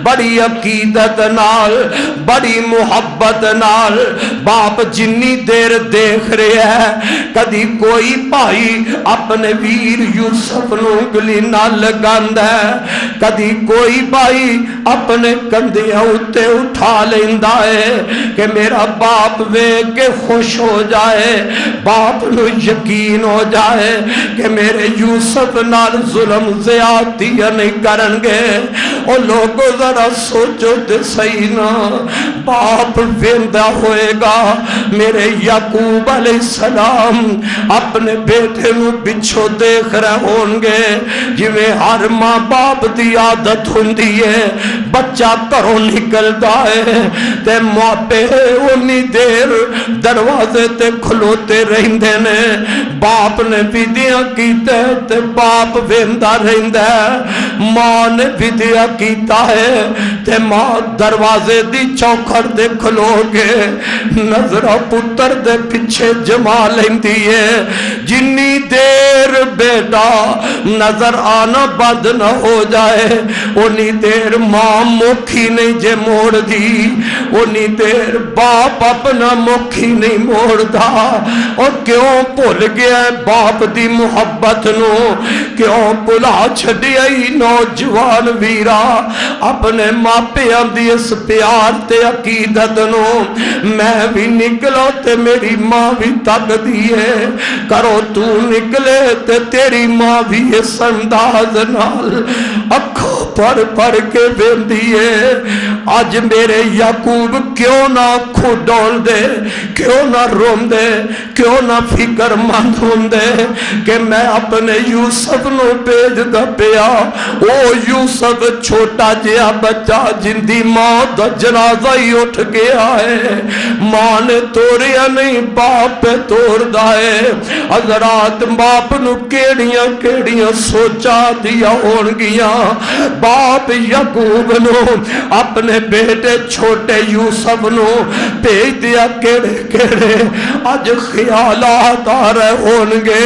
بڑی عقیدت نال بڑی محبت نال باپ جنی دیر دیکھ رہے ہیں کدی کوئی بھائی اپنے ویر یوسف نو گلی نہ لگاندہ ہے کدی کوئی بھائی اپنے کندھیاں اٹھے اٹھا لیندہ ہے کہ میرا باپ وے کے خوش ہو جائے باپ نو یقین ہو جائے کہ میرے یوسف نال ظلم زیادتیاں نہیں کرنگے اور لوگوں ذرا سوچو تے صحیح نا باپ ویندہ ہوئے گا میرے یعقوب علیہ السلام اپنے بیٹے نو بچھو دیکھ رہے ہونگے جویں ہر ماں باپ دی عادت ہوندی ہے بچہ گھروں نکلدا ہے تے ماپے اونی دیر دروازے تے کھلوتے رہندے نے باپ نے ودیاں کیتا ہے تے باپ ویندا رہندا ہے ماں نے ودیا کیتا ہے تے ماں دروازے دی چوکھڑ دے کھلو کے نظرہ پتر دے پیچھے جما لیندی ہے جنی دیر بیٹا نظر آنا بند نہ ہو جائے انہی دیر ماں مکھی نہیں جے موڑ دی انہی دیر باپ اپنا مکھی نہیں موڑ دا اور کیوں بھول گیا ہے باپ دی محبت نو کیوں بھلا چھڑی آئی نوجوان ویرا اپنے ماپیاں دی اس پیار تے عقیدت نو میں بھی نکلو تے میری ماں بھی تک دیئے کرو تو نکلے تے تیری ماں بھی اس انداز نال اکھوں پڑھ کے بیندیے آج میرے یعقوب کیوں نہ کھڈول دے کیوں نہ روم دے کیوں نہ فکر مند ہوں دے کہ میں اپنے یوسف نو بیج دا پیا او یوسف چھوٹا جیا بچہ جن دی ماں دا جنازہ ہی اٹھ گیا ہے ماں نے توڑیا نہیں باپ پہ توڑ دائے حضرات باپ نو کیڑیاں سوچا دیا ہونگیاں باپ یعقوب نو اپنے بیٹے چھوٹے یوسف نو بھیج دیا کیڑے آج خیالات آ رہے ہونگے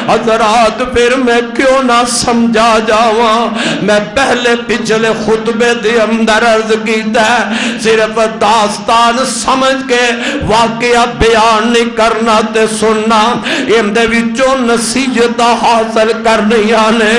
حضرات پھر میں کیوں نہ سمجھا جاواں میں پہلے پچھلے خطبے دے اندر عرض کیتا ہے صرف داستان سمجھ کے واقعہ بیان نہیں کرنا تے سننا اندے وچوں نصیحت حاصل کرنی آنے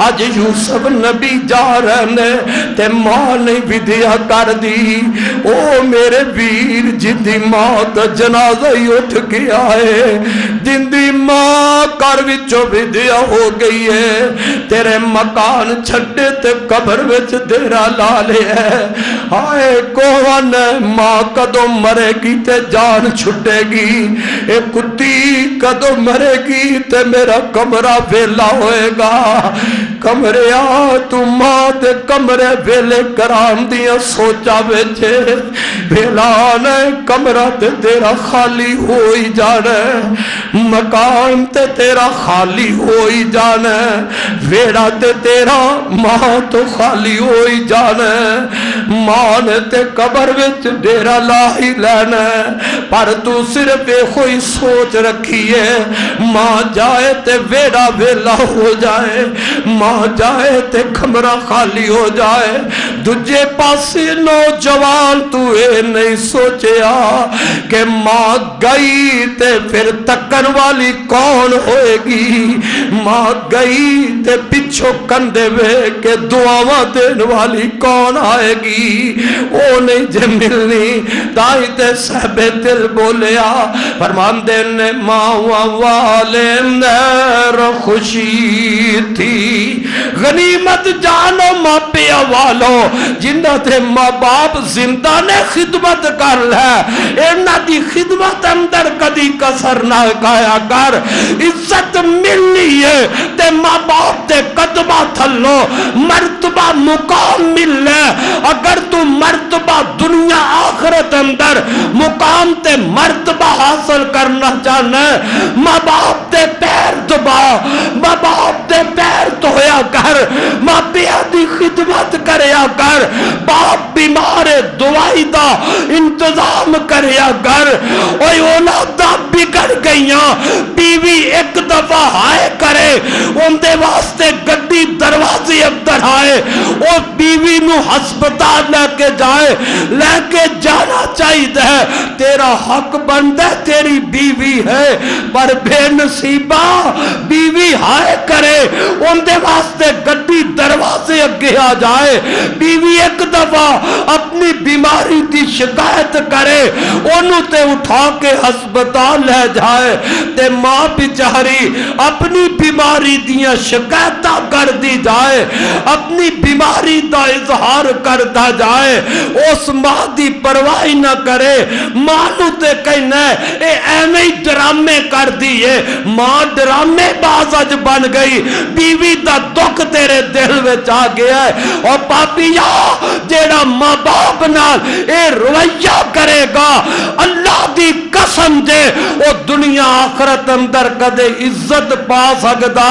آج یوسف نبی جا رہنے تے ماں نے ودیا کر دی او میرے ویر جن دی ماں دا جنازہ ہی اٹھ گیا ہے جن دی ماں کر وچوں ودیا ہو گئی ہے تیرے مکان چھڑے تے قبر وچ دیرا لالے ہے آئے کون ماں کدو مرے گی تے جان چھٹے گی اے کتی کدو مرے گی تے میرا کمرہ ویلا ہوئے گا کمرے آ تو ماں تے کمرے ویلے کرام دیا سوچا بیچے ویلا آنے کمرہ تے تیرا خالی ہوئی جانے مکان تے تیرا خالی ہوئی جانے ویڑا تے تیرا ماں تو خالی ہوئی جانے ماں نے تے قبر وچ ڈیرا لاہی لینے پر تو صرف کوئی سوچ رکھی ہے ماں جائے تے ویڑا ویلا ہو جائے ماں جائے تے کمرہ خالی ہو جائے دجے پاسی نوجوان تو اے نہیں سوچیا کہ ماں گئی تے پھر تکن والی کون ہوئے گی ماں گئی تے پچھو کندے بے کہ دعاواں دین والی کون آئے گی او نہیں جے ملنی دائی تے صحبے دل بولیا فرمان دینے ماں والین خوشی تھی غنیمت جانو ماں پیا والو جنہ تے ماں باپ زندہ نے خدمت کر لے اینا دی خدمت اندر کدی کسر نہ کایا کر عزت ملنی ہے تے ماں باپ تے قدمہ تھلو مرتبہ مقام ملنے اگر تو مرتبہ دنیا آخرت اندر مقام تے مرتبہ حاصل کرنا چاہنا ماں باپ تے پیر دبا ماں باپ تے پیر دھویا کر ماں پیا دی خدمت کریا کر باپ بیمار دوائی دا انتظام کریا کر اوہ اولادہ بگڑ گئیاں بیوی ایک دفعہ ہائے کرے ان دے واسطے گڈی دروازے اندر آئے او بیوی نو ہسپتال لے کے جائے لے کے جانا چاہیے تیرا حق بندہ تیری بیوی ہے پر بے نصیبہ بیوی ہائے کرے ان دے واسطے گڈی دروازے اگے آ جائے بیوی ایک دفعہ اپنی بیماری دی شکایت کرے انہوں تے اٹھا کے ہسپتال لے جائے تے ماں بیچاری اپنی بیماری دیاں شکایتہ کر دی جائے اپنی بیماری دا اظہار کرتا جائے اس ماں دی پرواہی نہ کرے ماں نو تے کہنا ہے اے ایویں ڈرامے کر دیئے ماں ڈرامے باز اج بن گئی بیوی دا دکھ تیرے دل وچ آ گیا ہے اور پاپیا جیڑا ماں باپ نال اے رویہ کرے گا اللہ دی قسم دے او دنیا آخرت اندر کدے عزت پا سکدا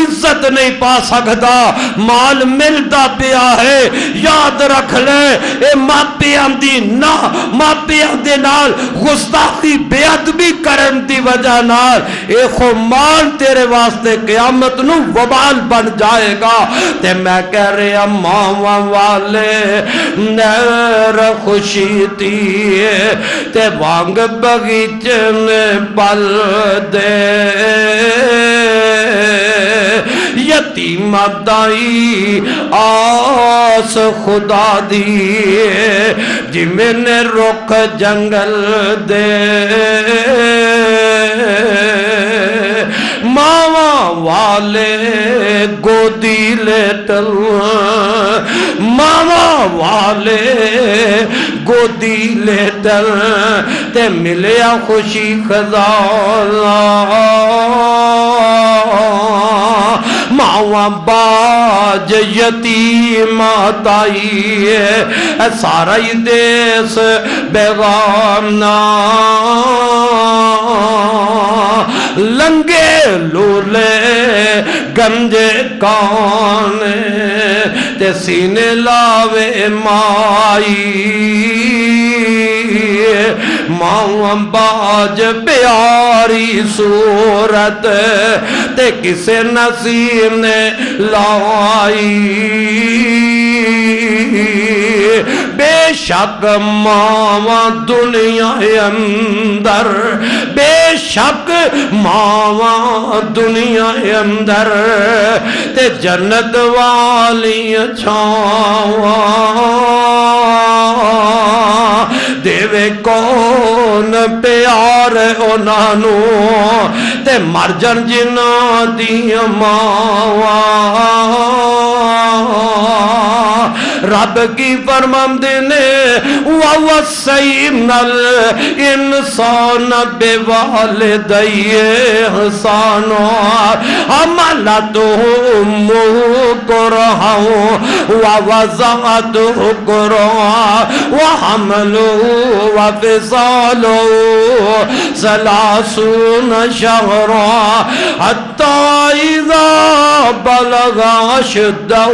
عزت نہیں پا سکدا مال ملدا پیا ہے یاد رکھ لے اے ماپیاں دی نہ ماپیاں دے نال گستاخی بے ادبی کرن دی وجہ نال اے خو مال تیرے واسطے قیامت نو وبال بن جائے گا تے میں کہہ رہا ماواں والے نیر خوشی تی تے وانگ بغیچن پل دے یتیم دائی آس خدا دی جی میں نے رخ جنگل دے ماواں والے گودی لیٹل ماواں والے گودی لیٹل تے ملیا خوشی خزانہ ماواں باج یتیم تائی سارا ہی دیس بیغام نا لنگے لولے گنجے کانے تے سینے لاوے مائی ماں باج پیاری صورت تے کسے نصیب نے لائی بے شک ماواں دنیا اندر بے شک ماواں دنیا اندر تے جنت والی چھاواں دیوے کون پیار انہانو تے مرجن جنہ دی ماواں رب کی فرمند نے وَوَسَّيْنَا الْإِنسَانَ بِوَالِدَيْهِ إِحْسَانًا حَمَلَتْهُ أُمُّهُ كُرْهًا وَوَضَعَتْهُ كُرْهًا وَحَمْلُهُ وَفِصَالُهُ 30 شهرا حَتَّى إِذَا بَلَغَ أَشُدَّهُ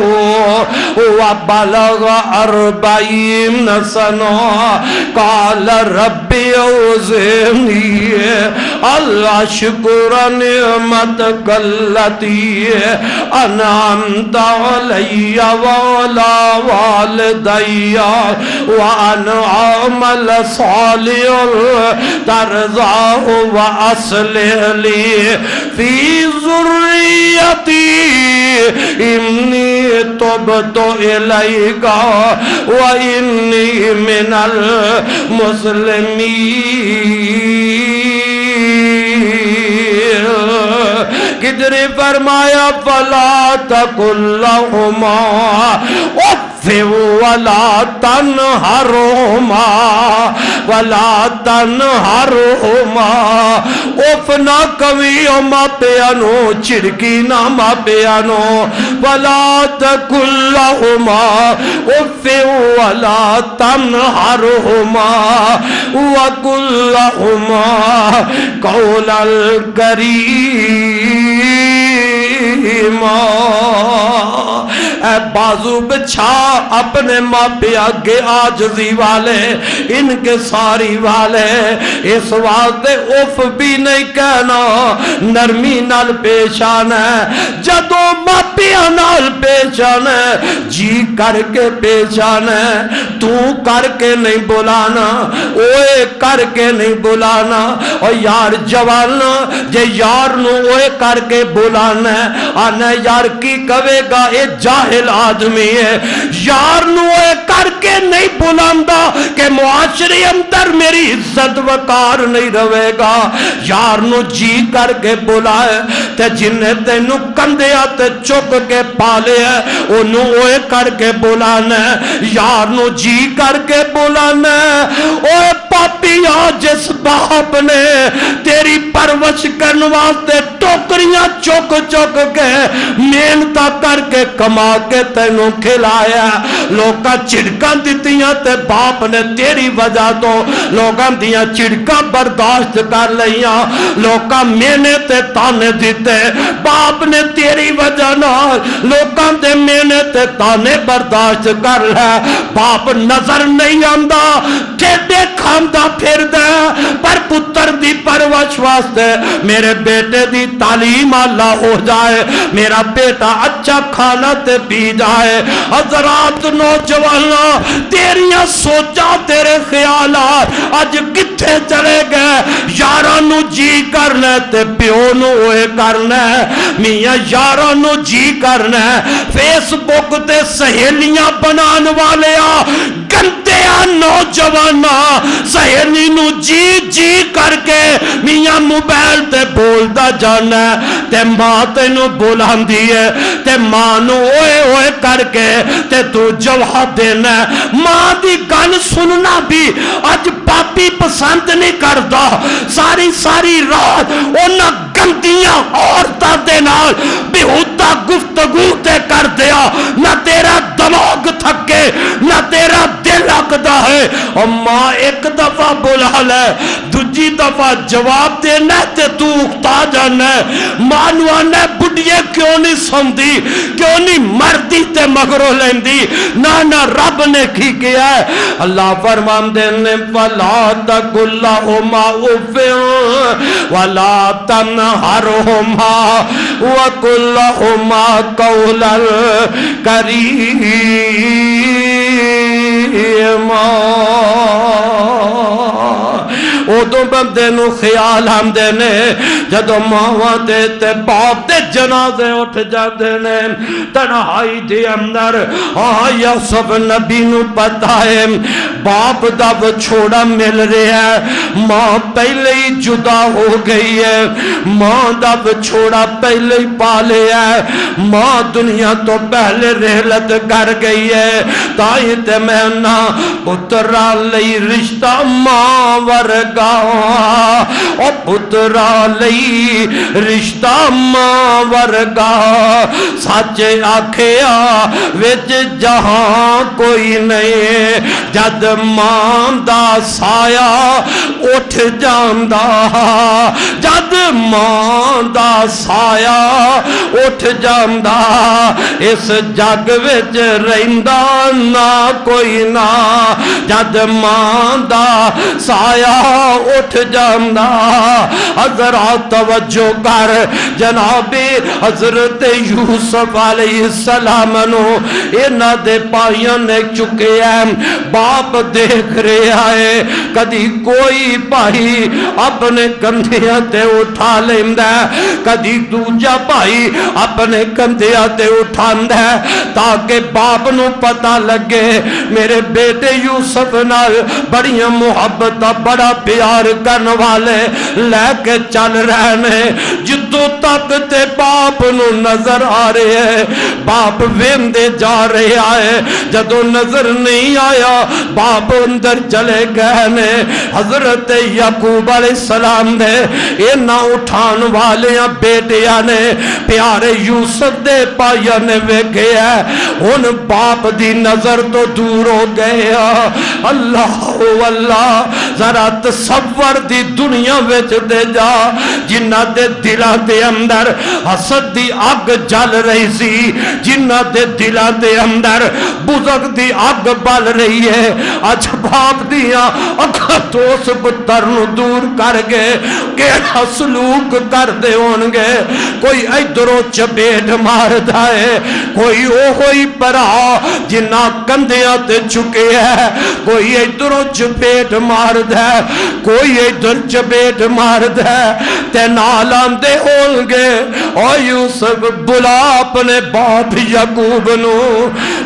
وَبَلَغَ 40 سنة قال ربي أوزعني أن أشكر نعمتك التي أنعمت علي وعلى والدي وأن أعمل صالحا ترضاه وأصلح لي في ذريتي إني تبت إليك وإني من المسلمين کدھر فرمایا فلا تقل لهما اف ولا تنہرهما ولا تنہرهما اف نہ کوی او ماپیانو چڑکی نہ ماپیانو ولا تقل لهما اف ولا تنہرهما وقل لهما قولا کریما اے بازو بچھا اپنے ماں پہ آگے آجزی والے ان کے ساری والے اس واسطے اف بھی نہیں کہنا نرمی نال پیش آنا جدو ماں پہ نال پیش آنا جی کر کے پیش آنا تو کر کے نہیں بلانا اوے کر کے نہیں بلانا اور یار جوانا جے یار نو اوے کر کے بلانا آنا یار کی کہے گا اے جاہل آدمی ہے یار نو اے کر کے نہیں بلاندا کہ کہ معاشرے اندر میری عزت وقار نہیں رہے گا. یار نو جی کر کے بلائے تے جنہیں تینو کندیا تے چک کے پالے ہے انہوں اوے کر کے بلانا ہے. یار نو جی کر کے بلانا ہے. اوے پاپیا جس باپ نے تیری پرورش کرنے واسطے ٹوکریاں چک چک کے محنتاں کر کے کما کے تینوں کھلایا, لوکاں چڑکاں دتیاں تے باپ نے تیری وجہ تو لوکاں دیاں چڑکاں برداشت کر لیاں, لوکاں مینے تے تانے دیتے باپ نے تیری وجہ نال لوکاں دے مینے تے تانے برداشت کر لے. باپ نظر نہیں آندا ٹھیڈے کھاندا پھر دے پر پتر دی پرورش واسطے میرے بیٹے دی تعلیم اللہ ہو جائے, میرا بیٹا اچھا کھانا تے پی جائے. حضرات نوجوانوں تیریاں سوچا تیرے خیالات اج کتھے چلے گئے. یاراں نو جی کرنا تے پیو نو اوے کرنا, میاں یاراں نو جی کرنا فیس بک تے سہیلیاں بنان والیا گندیا نوجوانا سہیلی نو جی جی کر کے میاں موبائل تے بولدا جانا تے ماں تینو بلاندی ہے تے ماں نو اوئے اوئے کر کے تے تو جواب دینا. ماں دی گل سننا بھی اج پاپی پسند نہیں کردا. ساری ساری رات انہاں گندیاں عورتاں دے نال بیہودہ گفتگو تے کر دیا, نہ تیرا دماغ تھکے نہ تیرا دل اکدا ہے. اور ماں ایک دفعہ بلا لے دوجی دفعہ جواب دینا تے تو اکتا جانا. ماں نو آنا بڑھیے کیوں نہیں سمدی کیوں نہیں مردی تے مگرو لیندی, نہ رب نے کی کیا ہے. اللہ فرماندے نے وَلَا تَقُلْ لَهُمَا اُفٍّ وَلَا تَنْهَرْهُمَا وَقُلْ لَهُمَا قَوْلًا كَرِيمًا. ادو بندے نو خیال آندے نے جدو ماواں دے تے باپ دے جنازے اٹھ جاندے نے تنہائی دے اندر. یوسف نبی نو پتہ ہے باپ دا وچھوڑا مل رہا ہے, ماں پہلے ہی جدا ہو گئی ہے, ماں دا وچھوڑا پہلے ہی پالے ہے, ماں دنیا تو پہلے رحلت کر گئی ہے. تائی تے میں نہ پترا لئی رشتہ ماں ورگا او پترا لئی رشتہ ماں ورگا. سچ آکھیا وچ جہاں کوئی نہیں جد ماں دا سایہ اٹھ جاندا, جد ماں دا سایہ اٹھ جاندا اس جگ وچ رہندا نہ کوئی نہ. جد ماں دا سایہ اٹھ جاندا. حضرات توجہ کر جناب حضرت یوسف علیہ السلام نو انہاں دے پائیاں نے چکے ہیں, باپ دیکھ رہا ہے کدی کوئی بھائی اپنے کندھیاں تے اٹھا لیندا ہے, کدی دوجا بھائی اپنے کندھیاں تے اٹھاندا ہے تاکہ باپ نو پتہ لگے میرے بیٹے یوسف نال بڑیاں محبت بڑا پیار کرنے والے لے کے چل رہے نے. جدوں تک تے باپ نو نظر آ رہے ہیں باپ ویندے جا رہے آئے, جدوں نظر نہیں آیا باپ اندر چلے گئے نے. حضرت یعقوب علیہ السلام دے اینا اٹھان والیاں بیٹیاں نے پیارے یوسف دے پائیاں نے ویکھے ہے ان باپ دی نظر تو دور ہو گیا. اللہ اللہ ذرا تصور دی دنیا وچ دے جا جنہ دے دلاں دے اندر حسد دی اگ جل رہی سی, جنہ دے دلاں دے اندر بزرگ دی اگ بل رہی ہے. اج باپ دیاں اکھاں تو اس پتر نو دور کر گئے کیڑا سلوک کر دے ہون گے. کوئی ادھروں چپیٹ مار دائے, کوئی اوہی برا جنہ کندیاں تے چکے ہے, کوئی ادھروں چپیٹ مار ماردا ہے کوئی ادھر چپیٹ ماردا ہے تے نال آندے ہون گے او یوسف بلا اپنے باپ یعقوب نو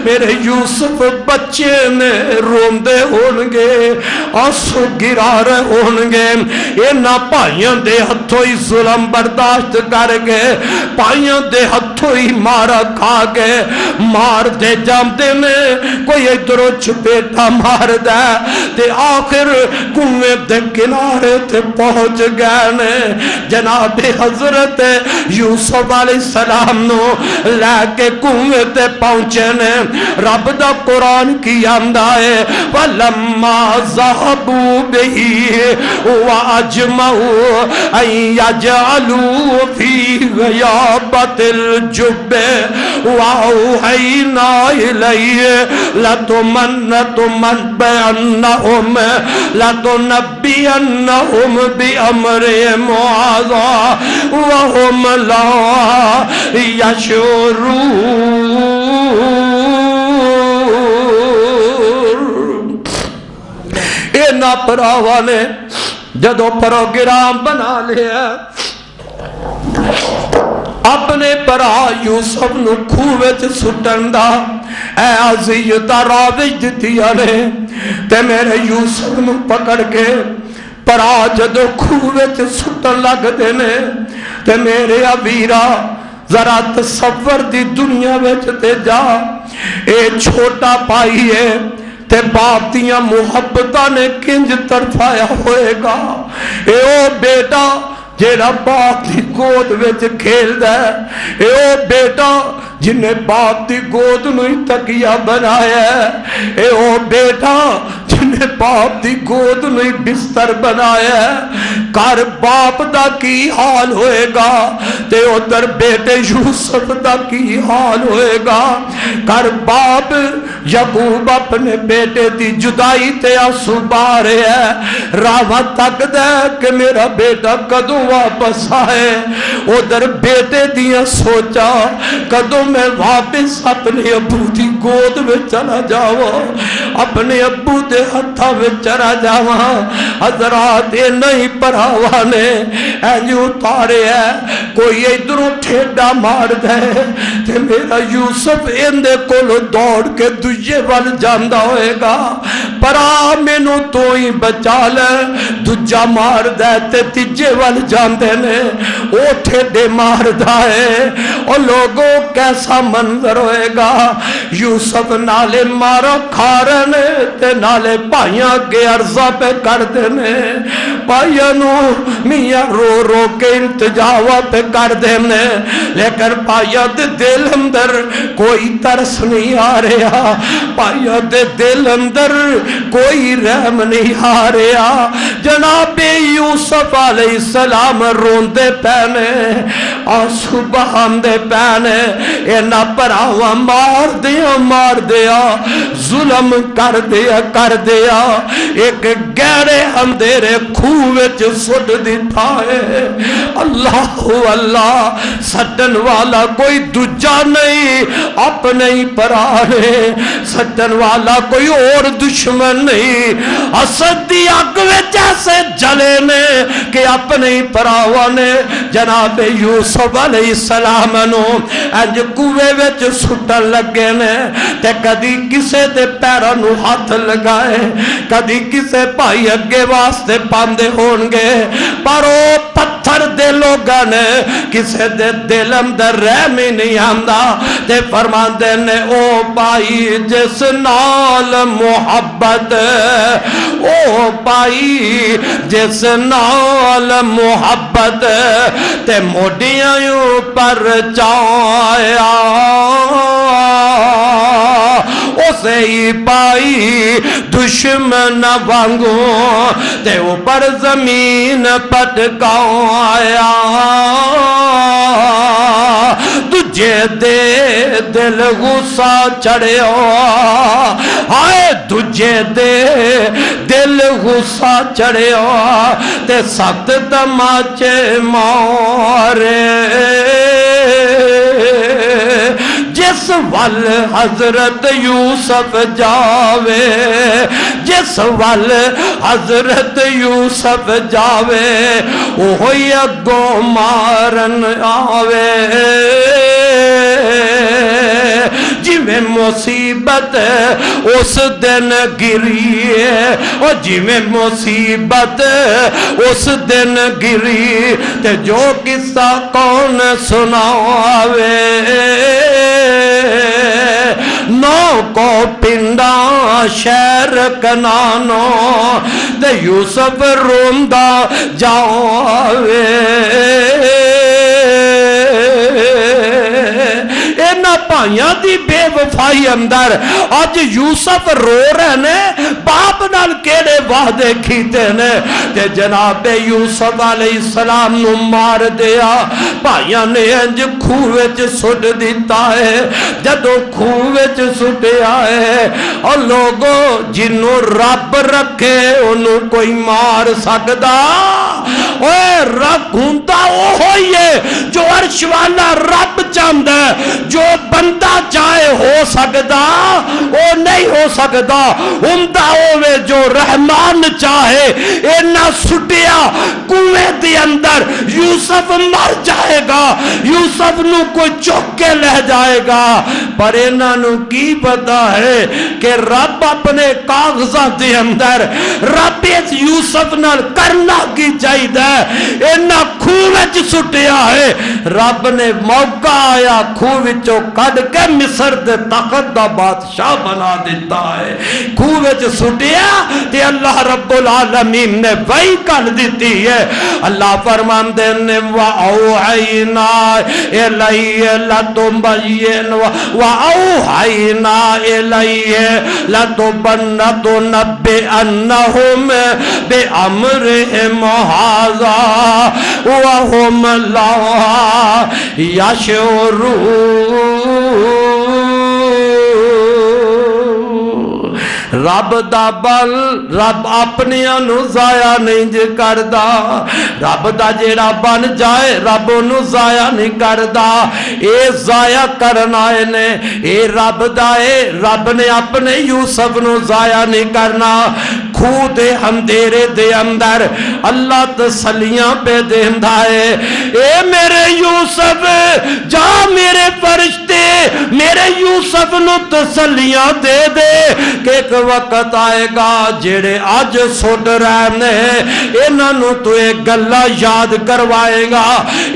میرے یوسف بچے نے روندے ہون گے آنسو گرا رہے ہون گے اینا پائیاں دے ہتھوں ہی ظلم برداشت کر گئے پائیاں دے ہتھوں ہی مارا کھا گئے مار دے جامدے میں کوئی ادھروں چپیٹا مار دے تے آخر کنویں دے کنارے تے پہنچ گئے نے جناب حضرت یوسف علیہ السلام نو لے کے کنویں تے پہنچے نے رب دا قرآن کی آمدہ ہے وَلَمَّا ذَهَبُوا بِهِ وَأَجْمَعُوا أَن يَجْعَلُوا فِي غَيَابَتِ الْجُبِّ وَأَوْحَيْنَا إِلَيْهِ لَتُنَبِّئَنَّهُمْ بِأَمْرِهِمْ هَذَا وَهُمْ لَا يَشْعُرُونَ اینا پراوا نے جدو پروگرام بنا لیا اپنے پرا یوسف نو کھووچ سٹن دا اے عزیتا راوج دتیا نے تے میرے یوسف نو پکڑ کے پرا جدو کھووچ سٹن لگ دینے تے میرے ابیرہ ذرا تصور دی دنیا وچ تے جا اے چھوٹا پائی ہے تے باپ دیاں محبتہ نے کنج طرفایا ہوئے گا اے او بیٹا جیڑا باپ دی گود وچ کھیل دے اے او بیٹا جنہیں باپ دی گود نوی تکیہ بنایا ہے اے او بیٹا جنہیں باپ دی گود نوی بستر بنایا ہے کار باپ دا کی حال ہوئے گا تے ادھر بیٹے یوسف دا کی حال ہوئے گا کار باپ یعقوب اپنے بیٹے دی جدائی تے آنسو بارے ہے راوہ تک دے کہ میرا بیٹا کدوں واپس آئے ادھر بیٹے دیا سوچا کدوں میں واپس اپنے ابو دی گود میں چلا جاوا اپنے ابو دے ہتھا میں چلا جاوا حضرات یہ نہیں پراوانے اینجی اتارے ہے کوئی ادھروں ٹھیڈا مار دے تے میرا یوسف اندے کولو دوڑ کے دجے وال جاندہ ہوئے گا پرا مینو تو ہی بچا لے دجا مار دے تے تیجے وال جاندے نے او ٹھیڈے مار دائے اور لوگوں کیسا منظر ہوئے گا یوسف نالے مارا کھارنے تے نالے پائیاں کے عرضہ پہ کر دینے پائیاں نو میاں رو رو کے انتجاوہ پہ کر دینے لیکن پائیاں دے دل اندر کوئی ترس نہیں آ رہا پائیاں دے دل اندر کوئی رحم نہیں آ رہا جناب یوسف علیہ السلام روندے پہنے آنسو بہاندے پہنے اینا پراوا مار دیا ظلم کر دیا ایک گہرے اندھیرے کھووچ سٹ دیتا ہے اللہ سٹن والا کوئی دجا نہیں اپنے ہی پرانے سٹن والا کوئی اور دشمن نہیں حسد دی اگ وچ ایسے جلے نے کہ اپنے ہی پراوا نے جناب یوسف علیہ السلام نو انج کوے وچ سٹن لگے نے تے کدی کسے دے پیراں نو ہاتھ لگائے کدی کسے بھائی اگے واسطے پاندے ہون گے پر او پتھر دے لوگاں نے کسے دے دل اندر رحم ہی نہیں آندا تے فرماندے نے او بھائی جس نال محبت او بھائی جس نال محبت تے موڈیاں پر چایا اسے ہی پائی دشمن وانگوں تے اوپر زمین پٹکایا تجھے دے دل غصہ چڑھے آئے تجھے دے دل غصہ چڑھے تے سخت تماچے مارے جس ول حضرت یوسف جاوے جس ول حضرت یوسف جاوے اوہی اگوں مارن آوے جی میں مصیبت اس دن گری اور جی میں مصیبت اس دن گری تے جو قصہ کون سناوے نو کو پنڈا شہر کنانو تے یوسف روندہ جاوے اینا پائیاں دی بے وفائی اندر آج یوسف رو رہے نے باپ نال کیڑے وعدے کیتے نے تے جناب یوسف علیہ السلام نو مار دیا پائیاں نے انج کھوے چ سٹ دیتا ہے جدو کھوے چ سٹیا ہے اور لوگوں جنوں رب رکھے انہوں کوئی مار سکدا اوے رب ہوندا وہ ہوئی ہے جو عرش والا رب چاہندا ہے جو بندہ چاہے ہو سکدا وہ نہیں ہو سکدا ہوندا ہوے جو رحمان چاہے اینا سٹیا کنویں دے اندر یوسف مر جائے گا یوسف نو کوئی چوک کے لے جائے گا پر اینا نو کی پتا ہے کہ رب اپنے کاغذات دے اندر رب اس یوسف نال کرنا کی چاہیے اینا کھوچ سٹیا ہے رب نے موقع آیا کھوچو کڑ کے مصر دے تخت دا بادشاہ بنا دیتا ہے کھوچ سٹیا تے اللہ رب العالمین نے وہی کر دیتی ہے اللہ فرمان دینے وَأَوْحَيْنَا إِلَيْهِ لَتُبَيِّنُ وَأَوْحَيْنَا إِلَيْهِ لَتُنَبِّئَنَّهُمْ بِأَمْرِهِمْ هَذَا وَهُمْ لَا يَشْعُرُونَ رب دا بل رب اپنی انو ضائع نہیں جے کردہ رب دا جیڑا بن جائے رب انو ضائع نہیں کردہ اے ضائع کرنا نے اے رب دا اے رب نے اپنے یوسف نو ضائع نہیں کرنا خود اندھیرے دے اندر اللہ تسلیاں پہ دیندہ ہے اے میرے یوسف جا میرے فرشتے میرے یوسف نو تسلیاں دے دے کہ ایک وقت آئے گا جیڑے آج سوٹ رہنے انہاں نو تو ایک گلہ یاد کروائے گا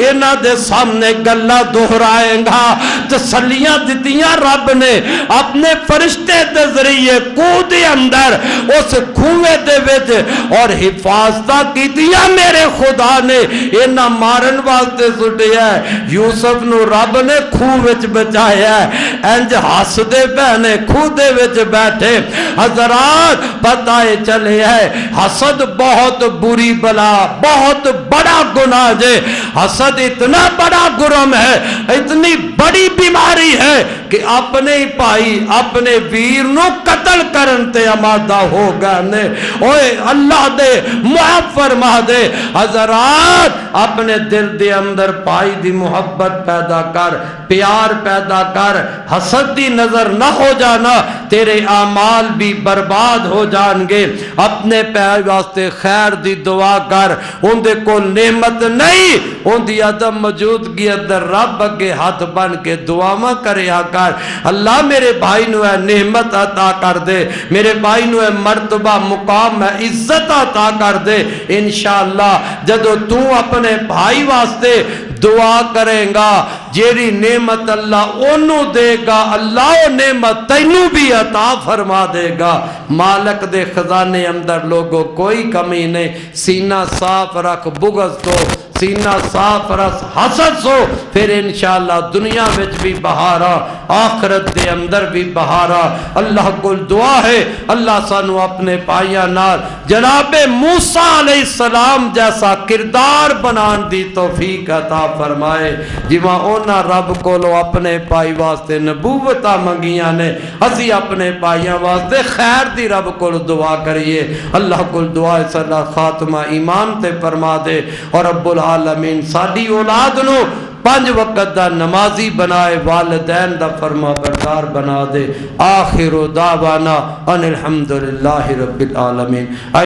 انہاں دے سامنے گلہ دہرائے گا تسلیاں دیتیاں رب نے اپنے فرشتے دے ذریعے کود اندر اس کھوے دے وچ اور حفاظتہ کی دیا میرے خدا نے انہاں مارن واسطے سٹیا ہے یوسف نو رب نے کھوے وچ بچایا ہے انج ہس دے بہنے کھودے وچ بیٹھے حضرات بتائے چلے ہے حسد بہت بری بلا بہت بڑا گناہ ہے حسد اتنا بڑا گرم ہے اتنی بڑی بیماری ہے کہ اپنے بھائی اپنے ویر نو قتل کرن تے آمادہ ہو گئے اوے اللہ دے معاف فرما دے حضرات اپنے دل دے اندر بھائی دی محبت پیدا کر پیار پیدا کر حسد دی نظر نہ ہو جانا تیرے اعمال بھی برباد ہو جان گے اپنے پیار واسطے خیر دی دعا کر ان دے کو نعمت نہیں ان دی عدم موجودگی اندر رب اگے ہاتھ بن کے دعاواں کریا کر اللہ میرے بھائی نو ہے نعمت عطا کر دے میرے بھائی نو ہے مرتبہ مقام ہے عزت عطا کر دے انشاءاللہ جدو تو اپنے بھائی واسطے دعا کریں گا جیری نعمت اللہ انہوں دے گا اللہ وہ نعمت تینوں بھی عطا فرما دے گا مالک دے خزانے اندر لوگوں کوئی کمی نہیں سینہ صاف رکھ بغض تو سینہ صاف رس حسد سو پھر انشاءاللہ دنیا وچ بھی بہارا آخرت دے اندر بھی بہارا اللہ کو دعا ہے اللہ سانو اپنے پائیاں نال جناب موسیٰ علیہ السلام جیسا کردار بنان دی توفیق عطا فرمائے جیوہ اونا رب کو لو اپنے پائی واسطے نبوتہ منگیاں نے اسی اپنے پائیاں واسطے خیر دی رب کو دعا کریے اللہ کو دعا ہے صلی اللہ خاتمہ ایمان تے فرما دے اور رب العالمین ساڑی اولاد نو پانچ وقت دا نمازی بنائے، والدین دا فرما بردار بنا دے۔ آخر دعوانا ان الحمدللہ رب العالمین۔